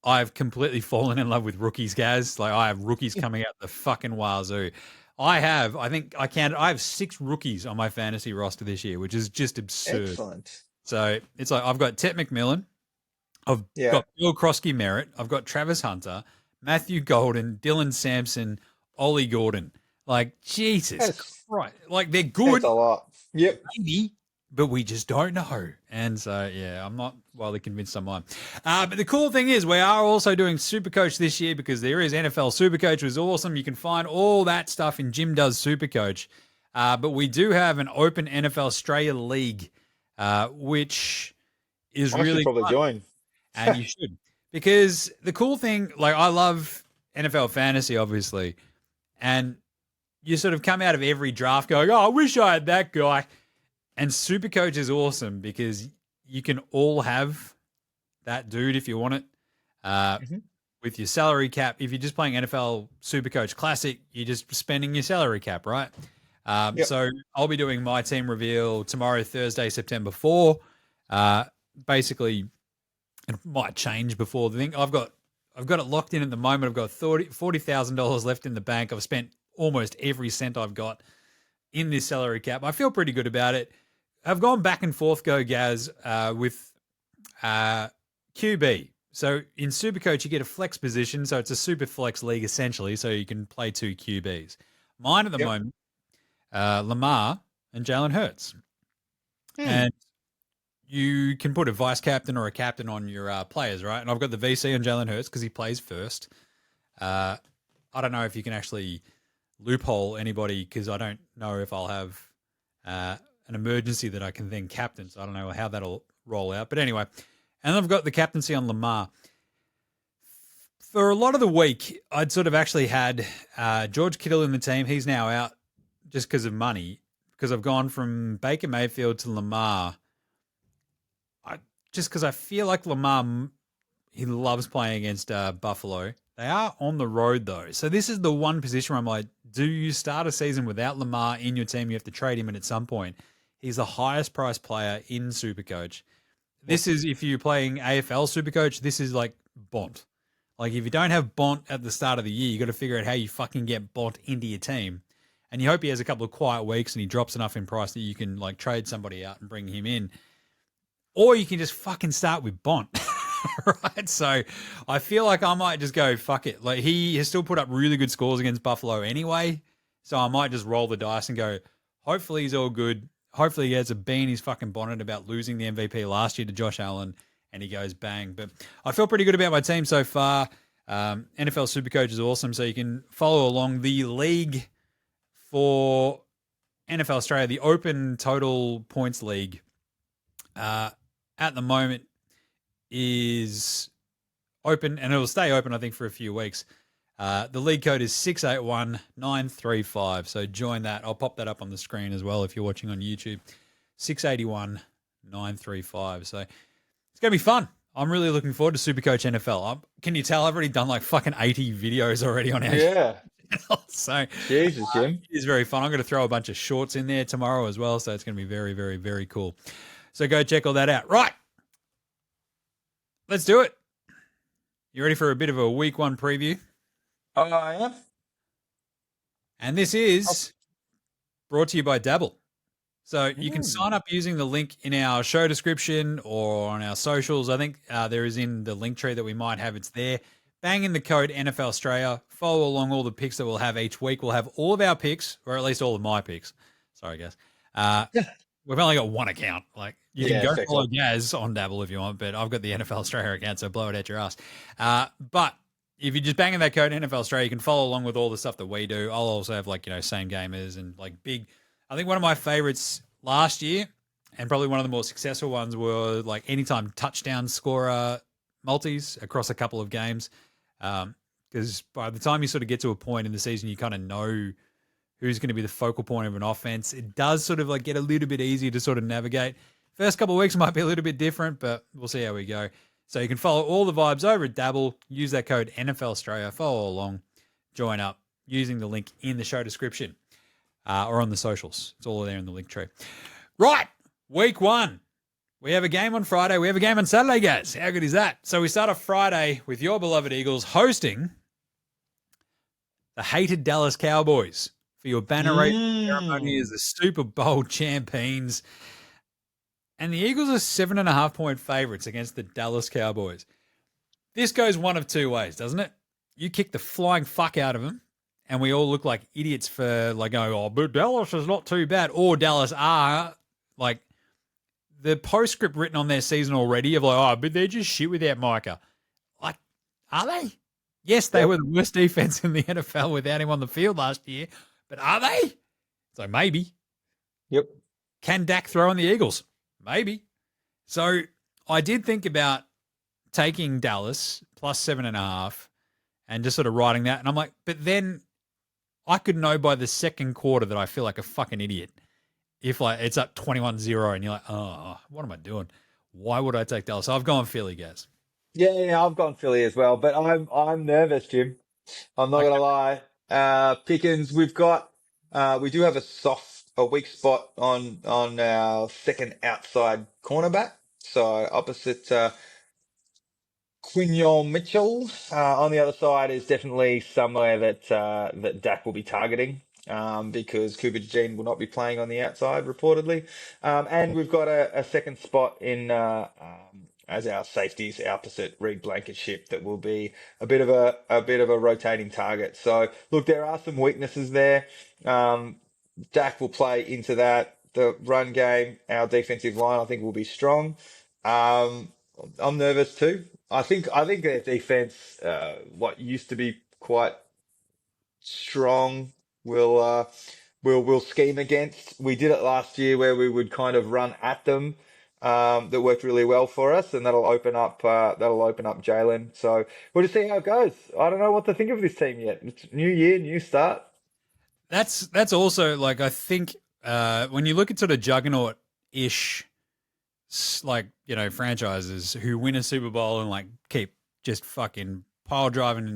I've completely fallen in love with rookies, Gaz. Like I have rookies coming out the fucking wazoo. I have 6 rookies on my fantasy roster this year, which is just absurd. Excellent. So it's like I've got Tet McMillan, I've got Bill Krosky-Merritt, I've got Travis Hunter, Matthew Golden, Dylan Sampson, Ollie Gordon. Like, Jesus Christ. Like, they're good. That's a lot. Yep. Maybe, but we just don't know. And so, yeah, I'm not wildly convinced on mine. But the cool thing is we are also doing SuperCoach this year, because there is NFL SuperCoach, which is awesome. You can find all that stuff in Jim Does SuperCoach. But we do have an open NFL Australia League, which is really should probably fun. Join. And you should. Because the cool thing, like I love NFL fantasy, obviously, and you sort of come out of every draft going, oh, I wish I had that guy. And SuperCoach is awesome because you can all have that dude if you want it. With your salary cap, if you're just playing NFL SuperCoach Classic, you're just spending your salary cap, right? So I'll be doing my team reveal tomorrow, Thursday, September 4. Basically, it might change before the thing. I've got it locked in at the moment. I've got $40,000 left in the bank. I've spent almost every cent I've got in this salary cap. I feel pretty good about it. I've gone back and forth, Gaz, with QB. So in SuperCoach, you get a flex position. So it's a super flex league essentially. So you can play 2 QBs. Mine at the moment, Lamar and Jalen Hurts. And you can put a vice captain or a captain on your players, right? And I've got the VC on Jalen Hurts because he plays first. I don't know if you can actually loophole anybody because I don't know if I'll have an emergency that I can then captain. So I don't know how that'll roll out. But anyway, and I've got the captaincy on Lamar. For a lot of the week, I'd sort of actually had George Kittle in the team. He's now out just because of money, because I've gone from Baker Mayfield to Lamar. Just because I feel like Lamar, he loves playing against Buffalo. They are on the road, though. So this is the one position where I'm like, do you start a season without Lamar in your team? You have to trade him in at some point. He's the highest priced player in SuperCoach. This is, if you're playing AFL SuperCoach, this is like Bont. Like, if you don't have Bont at the start of the year, you got to figure out how you fucking get Bont into your team. And you hope he has a couple of quiet weeks and he drops enough in price that you can like trade somebody out and bring him in. Or you can just fucking start with Bont, right? So I feel like I might just go, fuck it. Like, he has still put up really good scores against Buffalo anyway. So I might just roll the dice and go, hopefully he's all good. Hopefully he has a bean his fucking bonnet about losing the MVP last year to Josh Allen and he goes bang. But I feel pretty good about my team so far. NFL SuperCoach is awesome. So you can follow along the league for NFL Australia, the Open Total Points League. At the moment is open, and it will stay open, I think, for a few weeks. The league code is 681935. So join that. I'll pop that up on the screen as well if you're watching on YouTube. 681935. So it's going to be fun. I'm really looking forward to SuperCoach NFL. Can you tell I've already done like fucking 80 videos already on our channel? So Jesus, Jim. It is very fun. I'm going to throw a bunch of shorts in there tomorrow as well. So it's going to be very, very, very cool. So go check all that out. Right. Let's do it. You ready for a bit of a week one preview? I am. And this is brought to you by Dabble. So you can sign up using the link in our show description or on our socials. I think there is in the link tree that we might have. It's there. Bang in the code NFL Australia. Follow along all the picks that we'll have each week. We'll have all of our picks, or at least all of my picks. Sorry, guys. We've only got one account. Like, you can go follow Gaz on Dabble if you want, but I've got the NFL Australia account, so blow it at your ass. But if you just bang in that code NFL Australia, you can follow along with all the stuff that we do. I'll also have like, same gamers and like big. I think one of my favorites last year, and probably one of the more successful ones, were like anytime touchdown scorer multis across a couple of games. Because by the time you sort of get to a point in the season, you kind of know who's going to be the focal point of an offense. It does sort of like get a little bit easier to sort of navigate. First couple of weeks might be a little bit different, but we'll see how we go. So you can follow all the vibes over at Dabble. Use that code NFL Australia. Follow along. Join up using the link in the show description or on the socials. It's all there in the link tree. Right. Week one. We have a game on Friday. We have a game on Saturday, guys. How good is that? So we start off Friday with your beloved Eagles hosting the hated Dallas Cowboys for your banner raising ceremony as the Super Bowl champions. And the Eagles are 7.5-point favorites against the Dallas Cowboys. This goes one of two ways, doesn't it? You kick the flying fuck out of them, and we all look like idiots for like, oh, but Dallas is not too bad. Or Dallas are like the postscript written on their season already of like, oh, but they're just shit without Micah. Like, are they? Yes, they were the worst defense in the NFL without him on the field last year. But are they? So maybe. Yep. Can Dak throw on the Eagles? Maybe. So I did think about taking Dallas plus 7.5 and just sort of writing that. And I'm like, but then I could know by the second quarter that I feel like a fucking idiot. If like it's up 21-0 and you're like, oh, what am I doing? Why would I take Dallas? So I've gone Philly, guys. Yeah, I've gone Philly as well, but I'm nervous, Jim. I'm not gonna lie. Pickens, we do have a weak spot on our second outside cornerback. So opposite Quinion Mitchell on the other side is definitely somewhere that Dak will be targeting. Because Cooper Jean will not be playing on the outside reportedly, and we've got a second spot in as our safeties opposite Reed Blankenship that will be a bit of a rotating target. So look, there are some weaknesses there. Dak will play into that. the run game, our defensive line, I think will be strong. Um, I'm nervous too. I think their defense, what used to be quite strong, will we'll scheme against. We did it last year where we would kind of run at them. That worked really well for us, and that'll open up Jalen. So we'll just see how it goes. I don't know what to think of this team yet. It's new year, new start. That's also like I think when you look at sort of juggernaut ish like franchises who win a Super Bowl and like keep just fucking pile driving the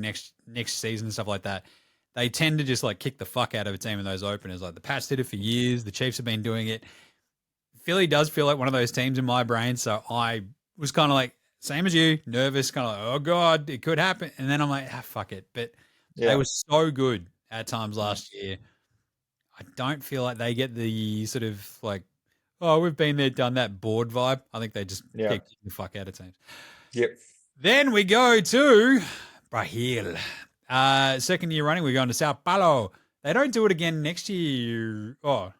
next season and stuff like that, they tend to just like kick the fuck out of a team in those openers. Like the Pats did it for years. The Chiefs have been doing it. Philly does feel like one of those teams in my brain. So I was kind of like, same as you, nervous, kind of like, oh God, it could happen. And then I'm like, fuck it. But they were so good at times last year. I don't feel like they get the sort of like, oh, we've been there, done that board vibe. I think they just kick the fuck out of teams. Yep. Then we go to Brazil. Second year running, we're going to Sao Paulo. They don't do it again next year. Oh,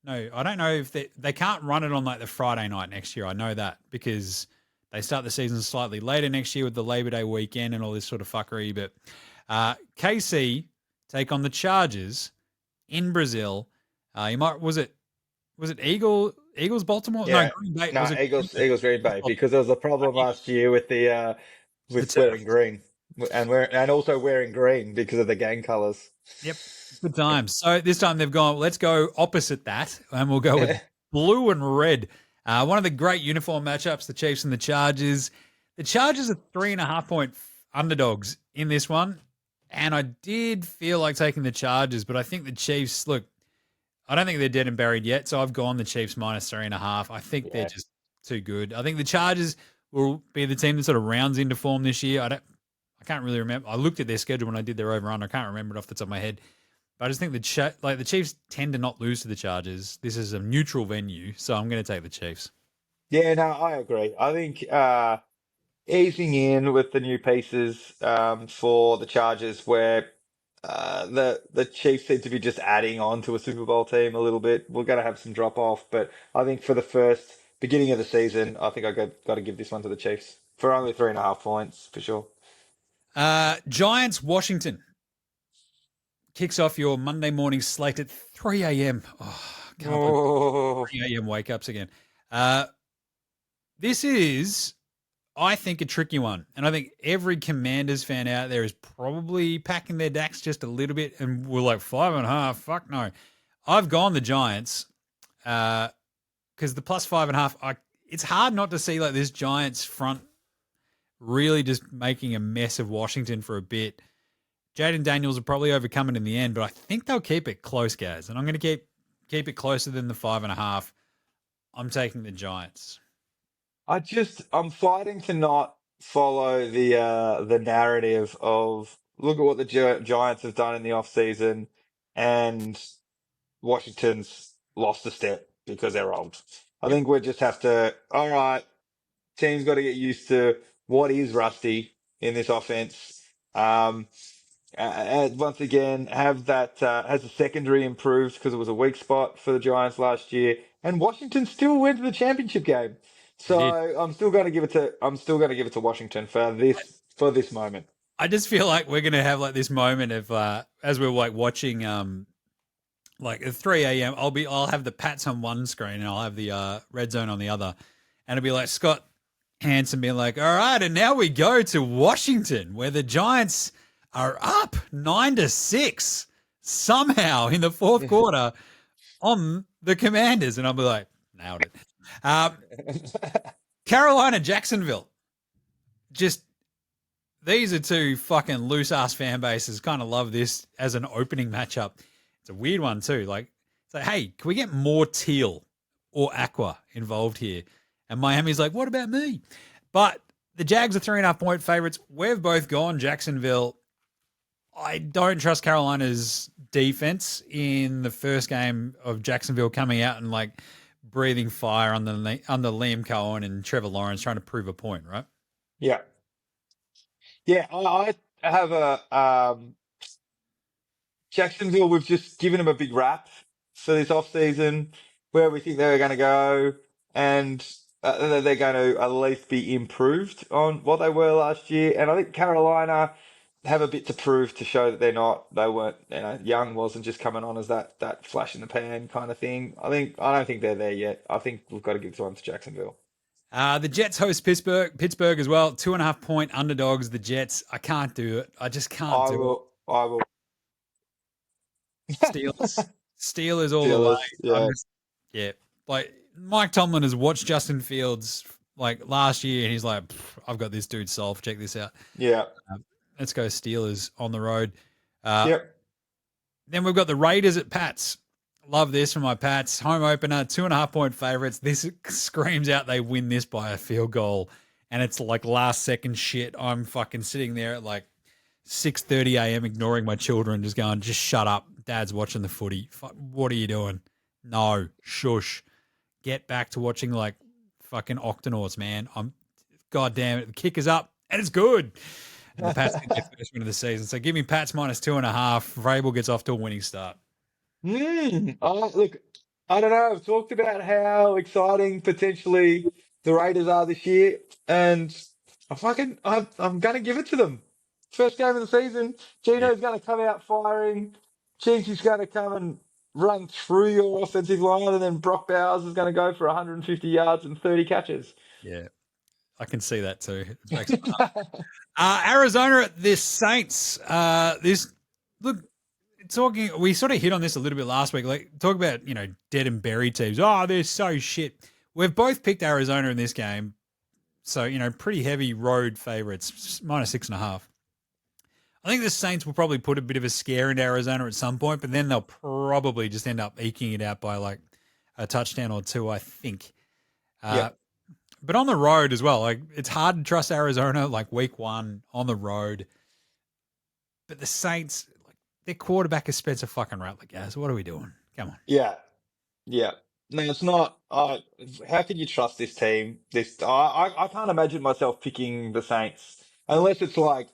no, I don't know if they can't run it on like the Friday night next year. I know that because they start the season slightly later next year with the Labor Day weekend and all this sort of fuckery. But KC take on the Chargers in Brazil. Was it Eagles Baltimore? Yeah. No, Green Bay. No, Eagles Green Bay, because there was a problem last year with the wearing green and also wearing green because of the gang colors. Yep. Good times. So this time they've gone, let's go opposite that, and we'll go with blue and red. One of the great uniform matchups, the Chiefs and the Chargers. The Chargers are 3.5-point underdogs in this one, and I did feel like taking the Chargers, but I think the Chiefs, look, I don't think they're dead and buried yet, so I've gone the Chiefs minus 3.5. I think they're just too good. I think the Chargers will be the team that sort of rounds into form this year. I can't really remember. I looked at their schedule when I did their over-under. I can't remember it off the top of my head. But I just think the Chiefs tend to not lose to the Chargers. This is a neutral venue, so I'm going to take the Chiefs. Yeah, no, I agree. I think easing in with the new pieces for the Chargers, where the Chiefs seem to be just adding on to a Super Bowl team a little bit. We're going to have some drop off, but I think for the first beginning of the season, I think I got to give this one to the Chiefs for only 3.5 points for sure. Giants Washington kicks off your Monday morning slate at 3 a.m. Oh, can't believe 3 a.m. wake ups again. This is, I think, a tricky one. And I think every Commanders fan out there is probably packing their decks just a little bit and we're like 5.5. Fuck no. I've gone the Giants because the plus 5.5, it's hard not to see like this Giants front really just making a mess of Washington for a bit. Jaden Daniels will probably overcome it in the end, but I think they'll keep it close, guys. And I'm going to keep it closer than the 5.5. I'm taking the Giants. I'm fighting to not follow the narrative of look at what the Giants have done in the offseason and Washington's lost a step because they're old. I think we just have to, all right, team's got to get used to what is rusty in this offense. And once again, have that has the secondary improved because it was a weak spot for the Giants last year, and Washington still went to the championship game. So I'm still going to give it to Washington for this moment. I just feel like we're going to have like this moment of as we're like watching like at 3 a.m. I'll have the Pats on one screen and I'll have the Red Zone on the other, and it'll be like Scott Hanson being like, all right, and now we go to Washington where the Giants are up 9-6 somehow in the fourth quarter on the Commanders. And I'll be like, nailed it. Carolina, Jacksonville. Just, these are two fucking loose-ass fan bases. Kind of love this as an opening matchup. It's a weird one too. Like, say, hey, can we get more teal or aqua involved here? And Miami's like, what about me? But the Jags are 3.5-point favorites. We've both gone Jacksonville. I don't trust Carolina's defense in the first game of Jacksonville coming out and like breathing fire on the Liam Cohen and Trevor Lawrence trying to prove a point, right? Yeah. Yeah, I have a Jacksonville. We've just given them a big rap for this offseason. where we think they're going to go, and they're going to at least be improved on what they were last year. And I think Carolina have a bit to prove to show that they weren't, Young wasn't just coming on as that flash in the pan kind of thing. I don't think they're there yet. I think we've got to give one to Jacksonville. The Jets host Pittsburgh as well. 2.5-point underdogs. The Jets. I can't do it. I just can't do it. I will. Steelers all the way. Steelers, yeah. Yeah. Like Mike Tomlin has watched Justin Fields like last year, and he's like, "I've got this dude solved. Check this out." Yeah. Let's go Steelers on the road. Yep. Then we've got the Raiders at Pats. Love this for my Pats. Home opener, 2.5-point favorites. This screams out they win this by a field goal. And it's like last second shit. I'm fucking sitting there at like 6:30 a.m. ignoring my children, just going, just shut up. Dad's watching the footy. What are you doing? No, shush. Get back to watching like fucking Octonauts, man. God damn it. The kick is up and it's good. And the Pats get their first win of the season. So give me Pats minus 2.5. Vrabel gets off to a winning start. Look, I don't know. I've talked about how exciting potentially the Raiders are this year, and I'm going to give it to them. First game of the season, Gino's going to come out firing. Chinky's going to come and run through your offensive line, and then Brock Bowers is going to go for 150 yards and 30 catches. Yeah, I can see that too. Arizona at the Saints. We sort of hit on this a little bit last week. Like, talk about, dead and buried teams. Oh, they're so shit. We've both picked Arizona in this game. So, pretty heavy road favorites, minus 6.5. I think the Saints will probably put a bit of a scare into Arizona at some point, but then they'll probably just end up eking it out by like a touchdown or two, I think. But on the road as well, like it's hard to trust Arizona like week one on the road. But the Saints, their quarterback is Spencer fucking Rattler, guys. What are we doing? Come on. Yeah. No, it's not. How can you trust this team? I can't imagine myself picking the Saints unless it's like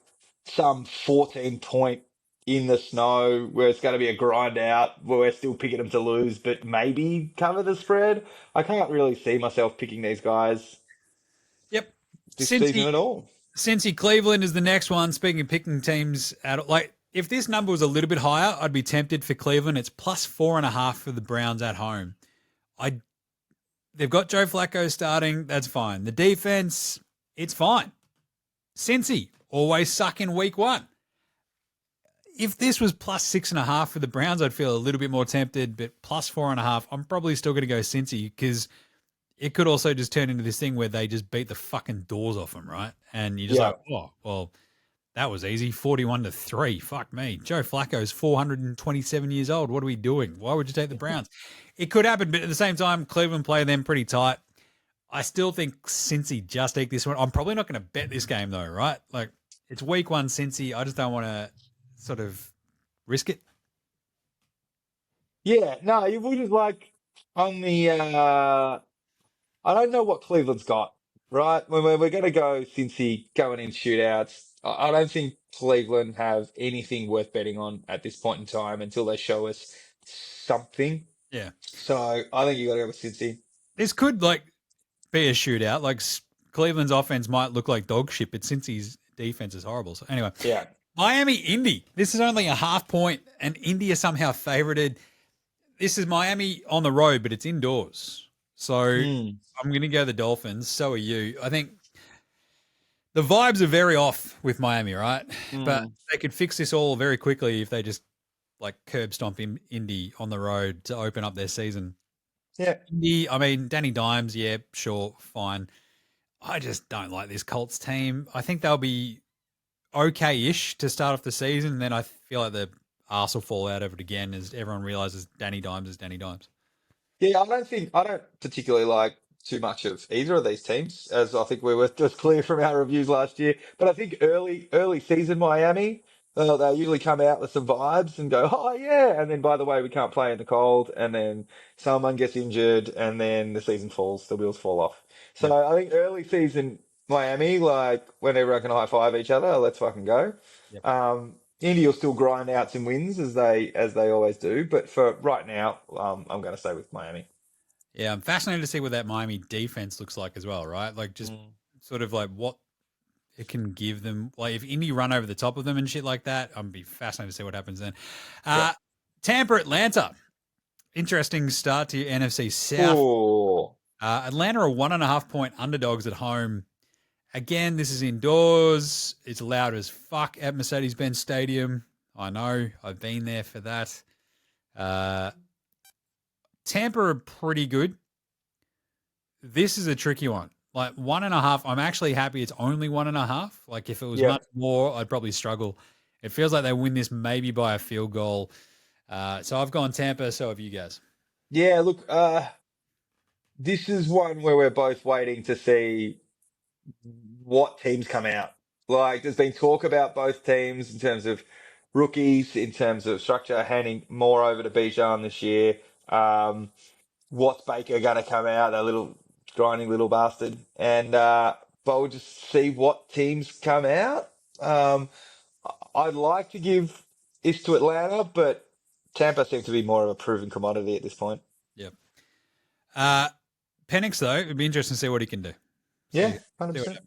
some 14-point in the snow where it's going to be a grind out where we're still picking them to lose, but maybe cover the spread. I can't really see myself picking these guys. Yep. This season at all. Cincy Cleveland is the next one. Speaking of picking teams out, if this number was a little bit higher, I'd be tempted for Cleveland. It's plus 4.5 for the Browns at home. They've got Joe Flacco starting. That's fine. The defense, it's fine. Cincy, always suck in week one. If this was plus 6.5 for the Browns, I'd feel a little bit more tempted, but plus 4.5, I'm probably still going to go Cincy because it could also just turn into this thing where they just beat the fucking doors off them, right? And you're just like, oh, well, that was easy. 41-3. Fuck me. Joe Flacco's 427 years old. What are we doing? Why would you take the Browns? It could happen, but at the same time, Cleveland play them pretty tight. I still think Cincy just eke this one. I'm probably not going to bet this game though, right? Like it's week one Cincy. I just don't want to sort of risk it. Yeah, no, you wouldn't on the. I don't know what Cleveland's got, right? When we're going to go Cincy going in shootouts. I don't think Cleveland have anything worth betting on at this point in time until they show us something. Yeah. So I think you got to go with Cincy. This could be a shootout. Like Cleveland's offense might look like dog shit, but Cincy's defense is horrible. So anyway, yeah. Miami Indy. This is only a 0.5 point, and Indy are somehow favorited. This is Miami on the road, but it's indoors. So I'm going to go the Dolphins. So are you. I think the vibes are very off with Miami, right? But they could fix this all very quickly if they just curb stomp Indy on the road to open up their season. Yeah. Indy, I mean, Danny Dimes, yeah, sure, fine. I just don't like this Colts team. I think they'll be okay-ish to start off the season, and then I feel like the arse will fall out of it again as everyone realizes Danny Dimes is Danny Dimes. Yeah, I don't particularly like too much of either of these teams, as I think we were just clear from our reviews last year. But I think early season Miami, they usually come out with some vibes and go, oh yeah, and then by the way, we can't play in the cold, and then someone gets injured, and then the season falls, the wheels fall off. So I think early season Miami, when everyone can high five each other, let's fucking go. Yep. Indy will still grind out some wins as they always do, but for right now, I'm going to stay with Miami. Yeah, I'm fascinated to see what that Miami defense looks like as well, right? Like just sort of like what it can give them. Like if Indy run over the top of them and shit like that, I'm be fascinated to see what happens then. Yeah. Tampa, Atlanta. Interesting start to your NFC South. Oh, Atlanta are 1.5 point underdogs at home. Again, this is indoors. It's loud as fuck at Mercedes-Benz Stadium. I know. I've been there for that. Tampa are pretty good. This is a tricky one. Like 1.5. I'm actually happy it's only 1.5. Like if it was yeah. much more, I'd probably struggle. It feels like they win this maybe by a field goal. So I've gone Tampa. So have you guys. Yeah, look, this is one where we're both waiting to see what teams come out. Like, there's been talk about both teams in terms of rookies, in terms of structure, handing more over to Bijan this year. What's Baker going to come out? That little grinding little bastard. And but we'll just see what teams come out. I'd like to give this to Atlanta, but Tampa seems to be more of a proven commodity at this point. Yep. Penix, though, it'd be interesting to see what he can do. Yeah, See 100%. what happens.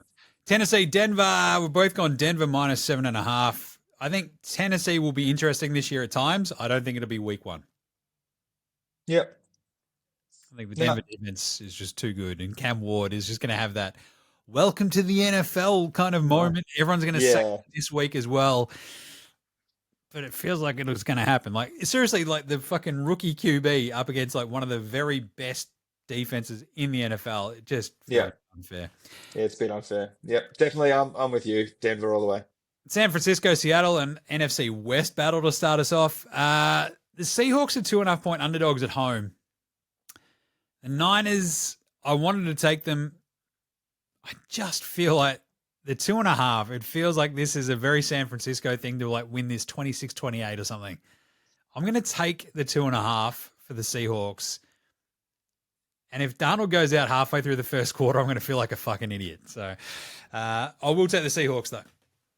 Tennessee, Denver. We've both gone Denver minus 7.5. I think Tennessee will be interesting this year at times. I don't think it'll be week one. Yep. I think the Denver defense is just too good, and Cam Ward is just going to have that welcome to the NFL kind of moment. Everyone's going to say it this week as well. But it feels like it was going to happen. Like, seriously, like the fucking rookie QB up against like one of the very best defenses in the NFL. It just feels unfair. Yeah, it's been unfair. Yep, definitely. I'm with you. Denver all the way. San Francisco, Seattle, and NFC West battle to start us off. The Seahawks are 2.5 point underdogs at home. The Niners, I wanted to take them. I just feel like the 2.5, it feels like this is a very San Francisco thing to like win this 26-28 or something. I'm going to take the 2.5 for the Seahawks. And if Darnold goes out halfway through the first quarter, I'm going to feel like a fucking idiot. So I will take the Seahawks, though.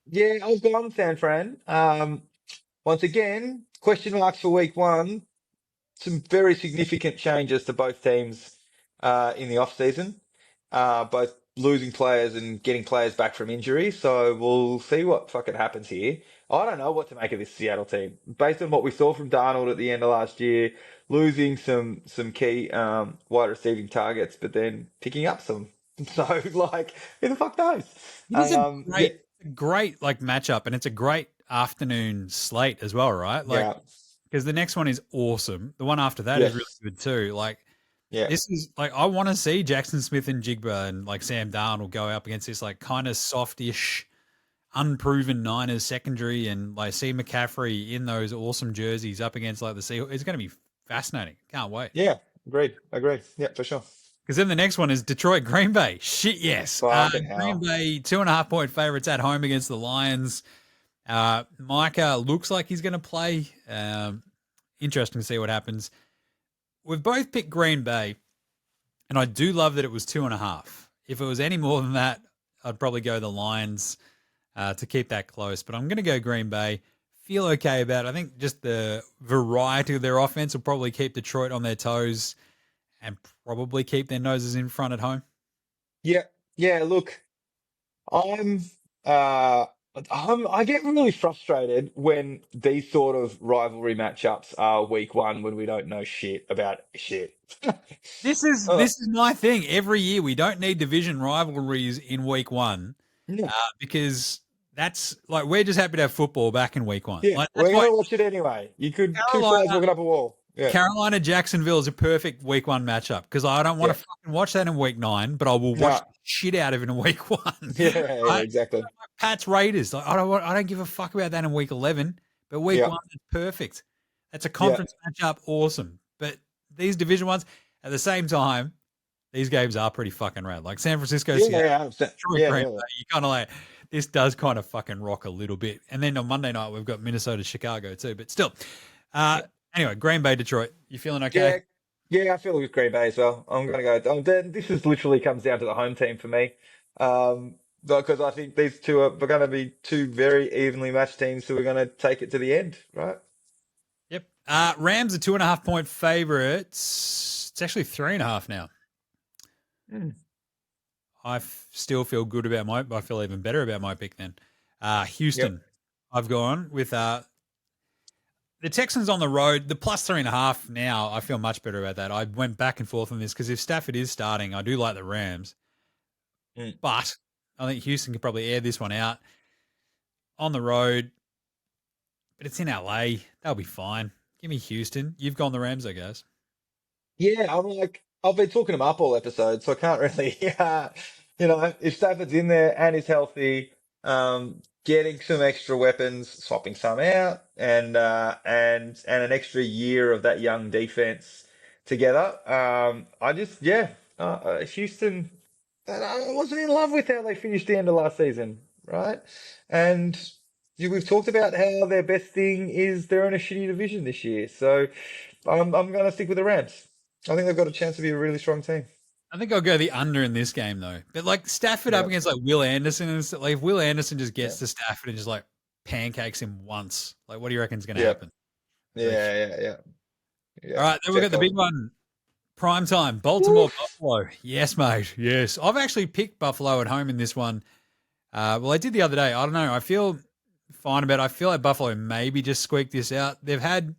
Yeah, I've gone San Fran. Once again, question marks for week one. Some very significant changes to both teams in the offseason, both losing players and getting players back from injury. So we'll see what fucking happens here. I don't know what to make of this Seattle team. Based on what we saw from Darnold at the end of last year, losing some key wide receiving targets, but then picking up some. So, like, who the fuck knows? It is a great like matchup, and it's a great afternoon slate as well, right? Like, because the next one is awesome. The one after that is really good too. Like, this is like I want to see Jackson Smith and Jigba and like Sam Darnold go up against this like kind of softish, unproven Niners secondary, and like see McCaffrey in those awesome jerseys up against like the Seahawks. It's going to be fascinating. Can't wait. Yeah, agreed. Yeah, for sure. Because then the next one is Detroit Green Bay. Shit, yes. Green Bay 2.5 point favorites at home against the Lions. Micah looks like he's going to play. Interesting to see what happens. We've both picked Green Bay, and I do love that it was 2.5. If it was any more than that, I'd probably go the Lions to keep that close. But I'm going to go Green Bay. Feel okay about it. I think just the variety of their offense will probably keep Detroit on their toes and probably keep their noses in front at home. Yeah. Look, I get really frustrated when these sort of rivalry matchups are week one when we don't know shit about shit. This is my thing. Every year we don't need division rivalries in week one because that's like we're just happy to have football back in week one. Yeah, like, we're going to watch it anyway. You could two flags looking up a wall. Yeah. Carolina Jacksonville is a perfect week one matchup because I don't want to fucking watch that in week 9, but I will watch the shit out of it in week 1. Yeah, exactly. Pats Raiders. Like, I don't give a fuck about that in week 11, but week 1 is perfect. That's a conference matchup, awesome. But these division ones, at the same time, these games are pretty fucking rad. Like San Francisco, Detroit, you kind of like this does kind of fucking rock a little bit. And then on Monday night we've got Minnesota, Chicago too, but still. Anyway, Green Bay, Detroit. You feeling okay? Yeah, I feel with Green Bay as well. I'm going to go. This is literally comes down to the home team for me, because I think these two are going to be two very evenly matched teams, so we're going to take it to the end, right? Yep. Rams are 2.5 point favorites. It's actually 3.5 now. Mm. I still feel good about I feel even better about my pick then. Houston. Yep. I've gone with the Texans on the road. The plus 3.5 now, I feel much better about that. I went back and forth on this because if Stafford is starting, I do like the Rams. Mm. But I think Houston could probably air this one out on the road. But it's in LA. They'll be fine. Give me Houston. You've gone the Rams, I guess. Yeah, I'm like, I've been talking him up all episode, so I can't really, if Stafford's in there and is healthy, getting some extra weapons, swapping some out, and an extra year of that young defense together. Houston, I wasn't in love with how they finished the end of last season, right? And we've talked about how their best thing is they're in a shitty division this year, so I'm going to stick with the Rams. I think they've got a chance to be a really strong team. I think I'll go the under in this game though. But like Stafford up Yep. against like Will Anderson and stuff, like if Will Anderson just gets Yep. to Stafford and just like pancakes him once, like what do you reckon is going to Yep. happen? Yeah. All right, then we've got the big one. Prime time, Baltimore, Buffalo. Yes, mate. Yes. I've actually picked Buffalo at home in this one. Well, I did the other day. I don't know. I feel fine about it. I feel like Buffalo maybe just squeaked this out. They've had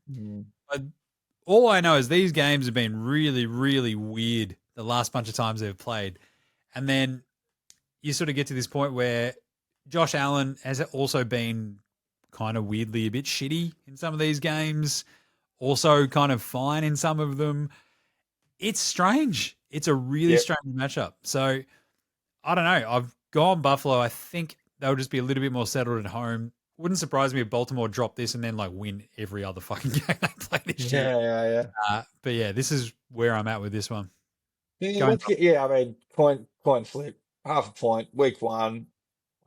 all I know is these games have been really, really weird the last bunch of times they've played. And then you sort of get to this point where Josh Allen has also been kind of weirdly a bit shitty in some of these games, also kind of fine in some of them. It's strange. It's a really strange matchup. So I don't know. I've gone Buffalo. I think they'll just be a little bit more settled at home. Wouldn't surprise me if Baltimore drop this and then like win every other fucking game they play this year. Yeah. But yeah, this is where I'm at with this one. I mean, coin flip, half a point, week one.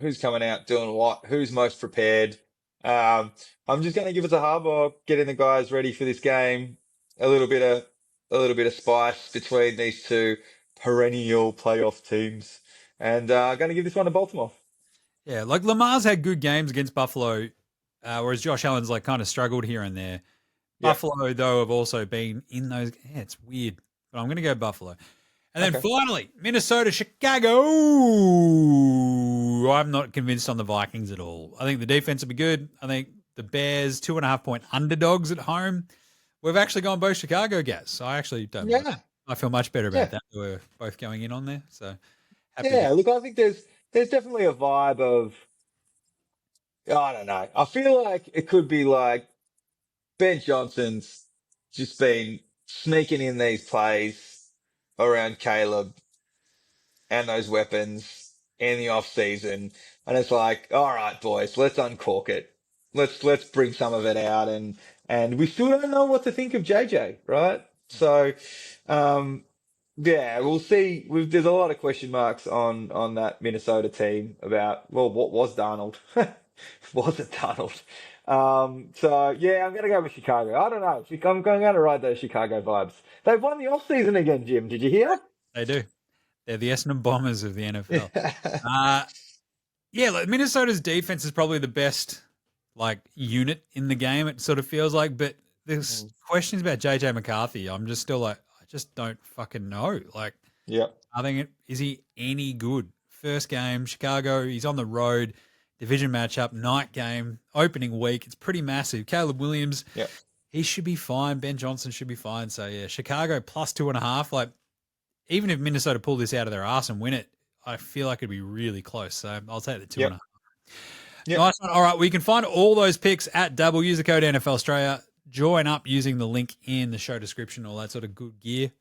Who's coming out doing what? Who's most prepared? I'm just going to give it to Harbaugh, getting the guys ready for this game. A little bit of spice between these two perennial playoff teams, and going to give this one to Baltimore. Yeah, like Lamar's had good games against Buffalo, whereas Josh Allen's like kind of struggled here and there. Buffalo, though, have also been in those. Yeah, it's weird, but I'm going to go Buffalo. And then finally, Minnesota, Chicago. I'm not convinced on the Vikings at all. I think the defense will be good. I think the Bears, 2.5-point underdogs at home. We've actually gone both Chicago, Gaz. So I actually don't mind. I feel much better about that. We're both going in on there. So happy. Yeah, look, I think there's definitely a vibe of, I don't know. I feel like it could be like Ben Johnson's just been sneaking in these plays around Caleb and those weapons in the off season, and it's like, all right, boys, let's uncork it. Let's bring some of it out, and we still don't know what to think of JJ, right? So, we'll see. There's a lot of question marks on that Minnesota team about, well, what was Darnold? Was it Darnold? I'm going to go with Chicago. I don't know. I'm going to ride those Chicago vibes. They've won the off season again, Jim. Did you hear? They do. They're the Essendon Bombers of the NFL. Like Minnesota's defense is probably the best like unit in the game. It sort of feels like, but there's questions about JJ McCarthy. I'm just still like, I just don't fucking know. Like, I think is he any good? First game, Chicago. He's on the road. Division matchup, night game, opening week. It's pretty massive. Caleb Williams, he should be fine. Ben Johnson should be fine. So, yeah, Chicago plus 2.5. Like, even if Minnesota pull this out of their arse and win it, I feel like it'd be really close. So, I'll take the 2.5. Nice one. All right, we can find all those picks at Double. Use the code NFL Straya. Join up using the link in the show description, all that sort of good gear.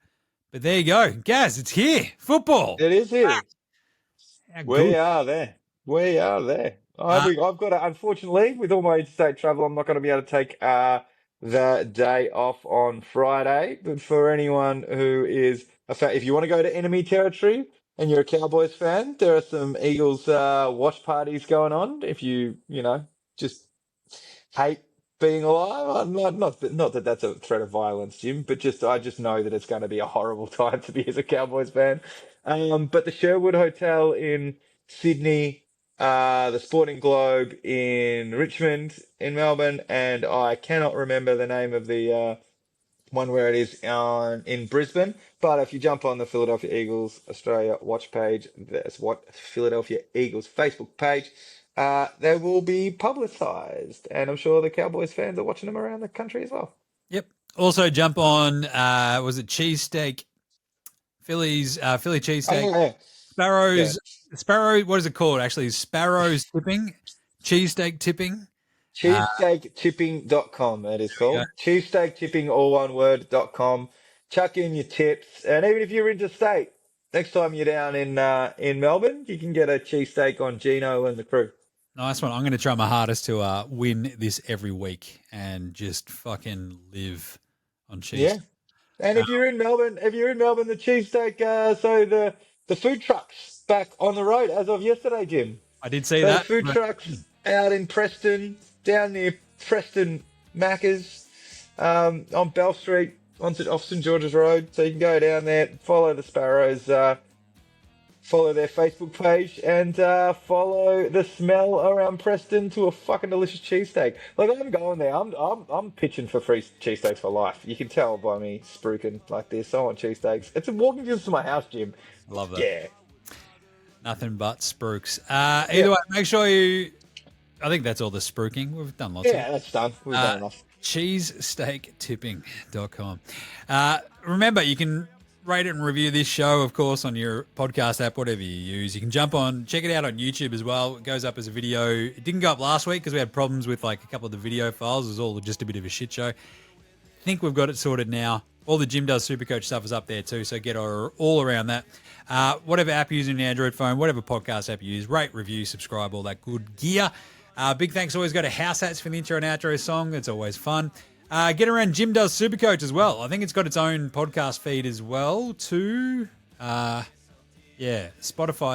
But there you go. Gaz, it's here. Football. It is here. We are there. I've got to, unfortunately, with all my interstate travel, I'm not going to be able to take the day off on Friday. But for anyone who is a fan, if you want to go to enemy territory and you're a Cowboys fan, there are some Eagles watch parties going on. If you just hate being alive, not that that's a threat of violence, Jim, but I just know that it's going to be a horrible time to be as a Cowboys fan. But the Sherwood Hotel in Sydney, the Sporting Globe in Richmond, in Melbourne, and I cannot remember the name of the one where it is in Brisbane. But if you jump on the Philadelphia Eagles Australia watch page, that's what Philadelphia Eagles Facebook page, they will be publicised, and I'm sure the Cowboys fans are watching them around the country as well. Yep. Also jump on, was it cheesesteak? Philly cheesesteak. Oh, yeah. Sparrow, what is it called actually? Sparrow's Tipping, cheesesteak tipping. Cheesesteaktipping.com, it is called. Cheesesteaktipping, all one word.com. Chuck in your tips. And even if you're interstate, next time you're down in Melbourne, you can get a cheesesteak on Gino and the crew. Nice one. I'm going to try my hardest to win this every week and just fucking live on cheese. Yeah. And if you're in Melbourne, the cheesesteak, so the food trucks back on the road as of yesterday, Jim. I did see So that. food trucks out in Preston, down near Preston Macca's, on Bell Street, off St George's Road. So you can go down there, follow the Sparrows, follow their Facebook page, and follow the smell around Preston to a fucking delicious cheesesteak. Like, I'm going there. I'm pitching for free cheesesteaks for life. You can tell by me spruiking like this. I want cheesesteaks. It's a walking distance to my house, Jim. Love that. Yeah. Nothing but spruiks. Either way, make sure you. I think that's all the spruiking. We've done lots of it. Yeah, that's done. We've done enough. Cheesesteaktipping.com. Remember, you can rate it and review this show, of course, on your podcast app, whatever you use. You can jump on, check it out on YouTube as well. It goes up as a video. It didn't go up last week because we had problems with like a couple of the video files. It was all just a bit of a shit show. I think we've got it sorted now. All the Jim Does SuperCoach stuff is up there too, so get all around that. Whatever app you use on your Android phone, whatever podcast app you use, rate, review, subscribe, all that good gear. Big thanks always go to House Hats for the intro and outro song. It's always fun. Get around Jim Does SuperCoach as well. I think it's got its own podcast feed as well too. Spotify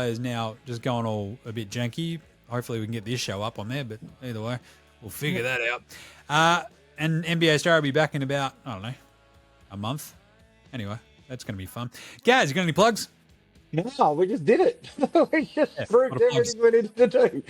is now just going all a bit janky. Hopefully we can get this show up on there, but either way, we'll figure that out. And NBA Straya will be back in about, I don't know, a month. Anyway, that's going to be fun. Gaz, you got any plugs? No, we just did it. We just proved everything we needed to do.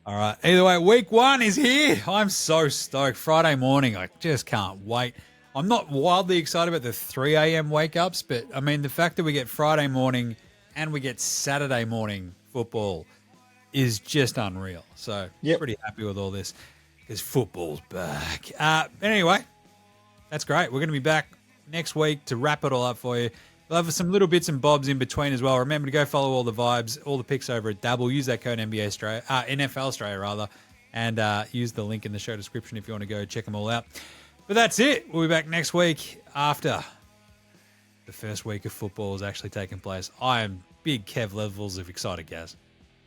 All right. Either way, week 1 is here. I'm so stoked. Friday morning, I just can't wait. I'm not wildly excited about the 3 a.m. wake-ups, but, I mean, the fact that we get Friday morning and we get Saturday morning football is just unreal. So, Pretty happy with all this because football's back. Anyway, that's great. We're going to be back next week to wrap it all up for you. We'll have some little bits and bobs in between as well. Remember to go follow all the vibes, all the picks over at Dabble. Use that code NFL Australia, and use the link in the show description if you want to go check them all out. But that's it. We'll be back next week after the first week of football is actually taking place. I am big Kev levels of excited, Gaz.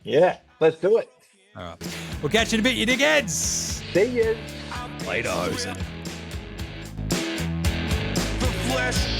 Yeah, let's do it. All right. We'll catch you in a bit, you dickheads. See you. Later, hosen. The flesh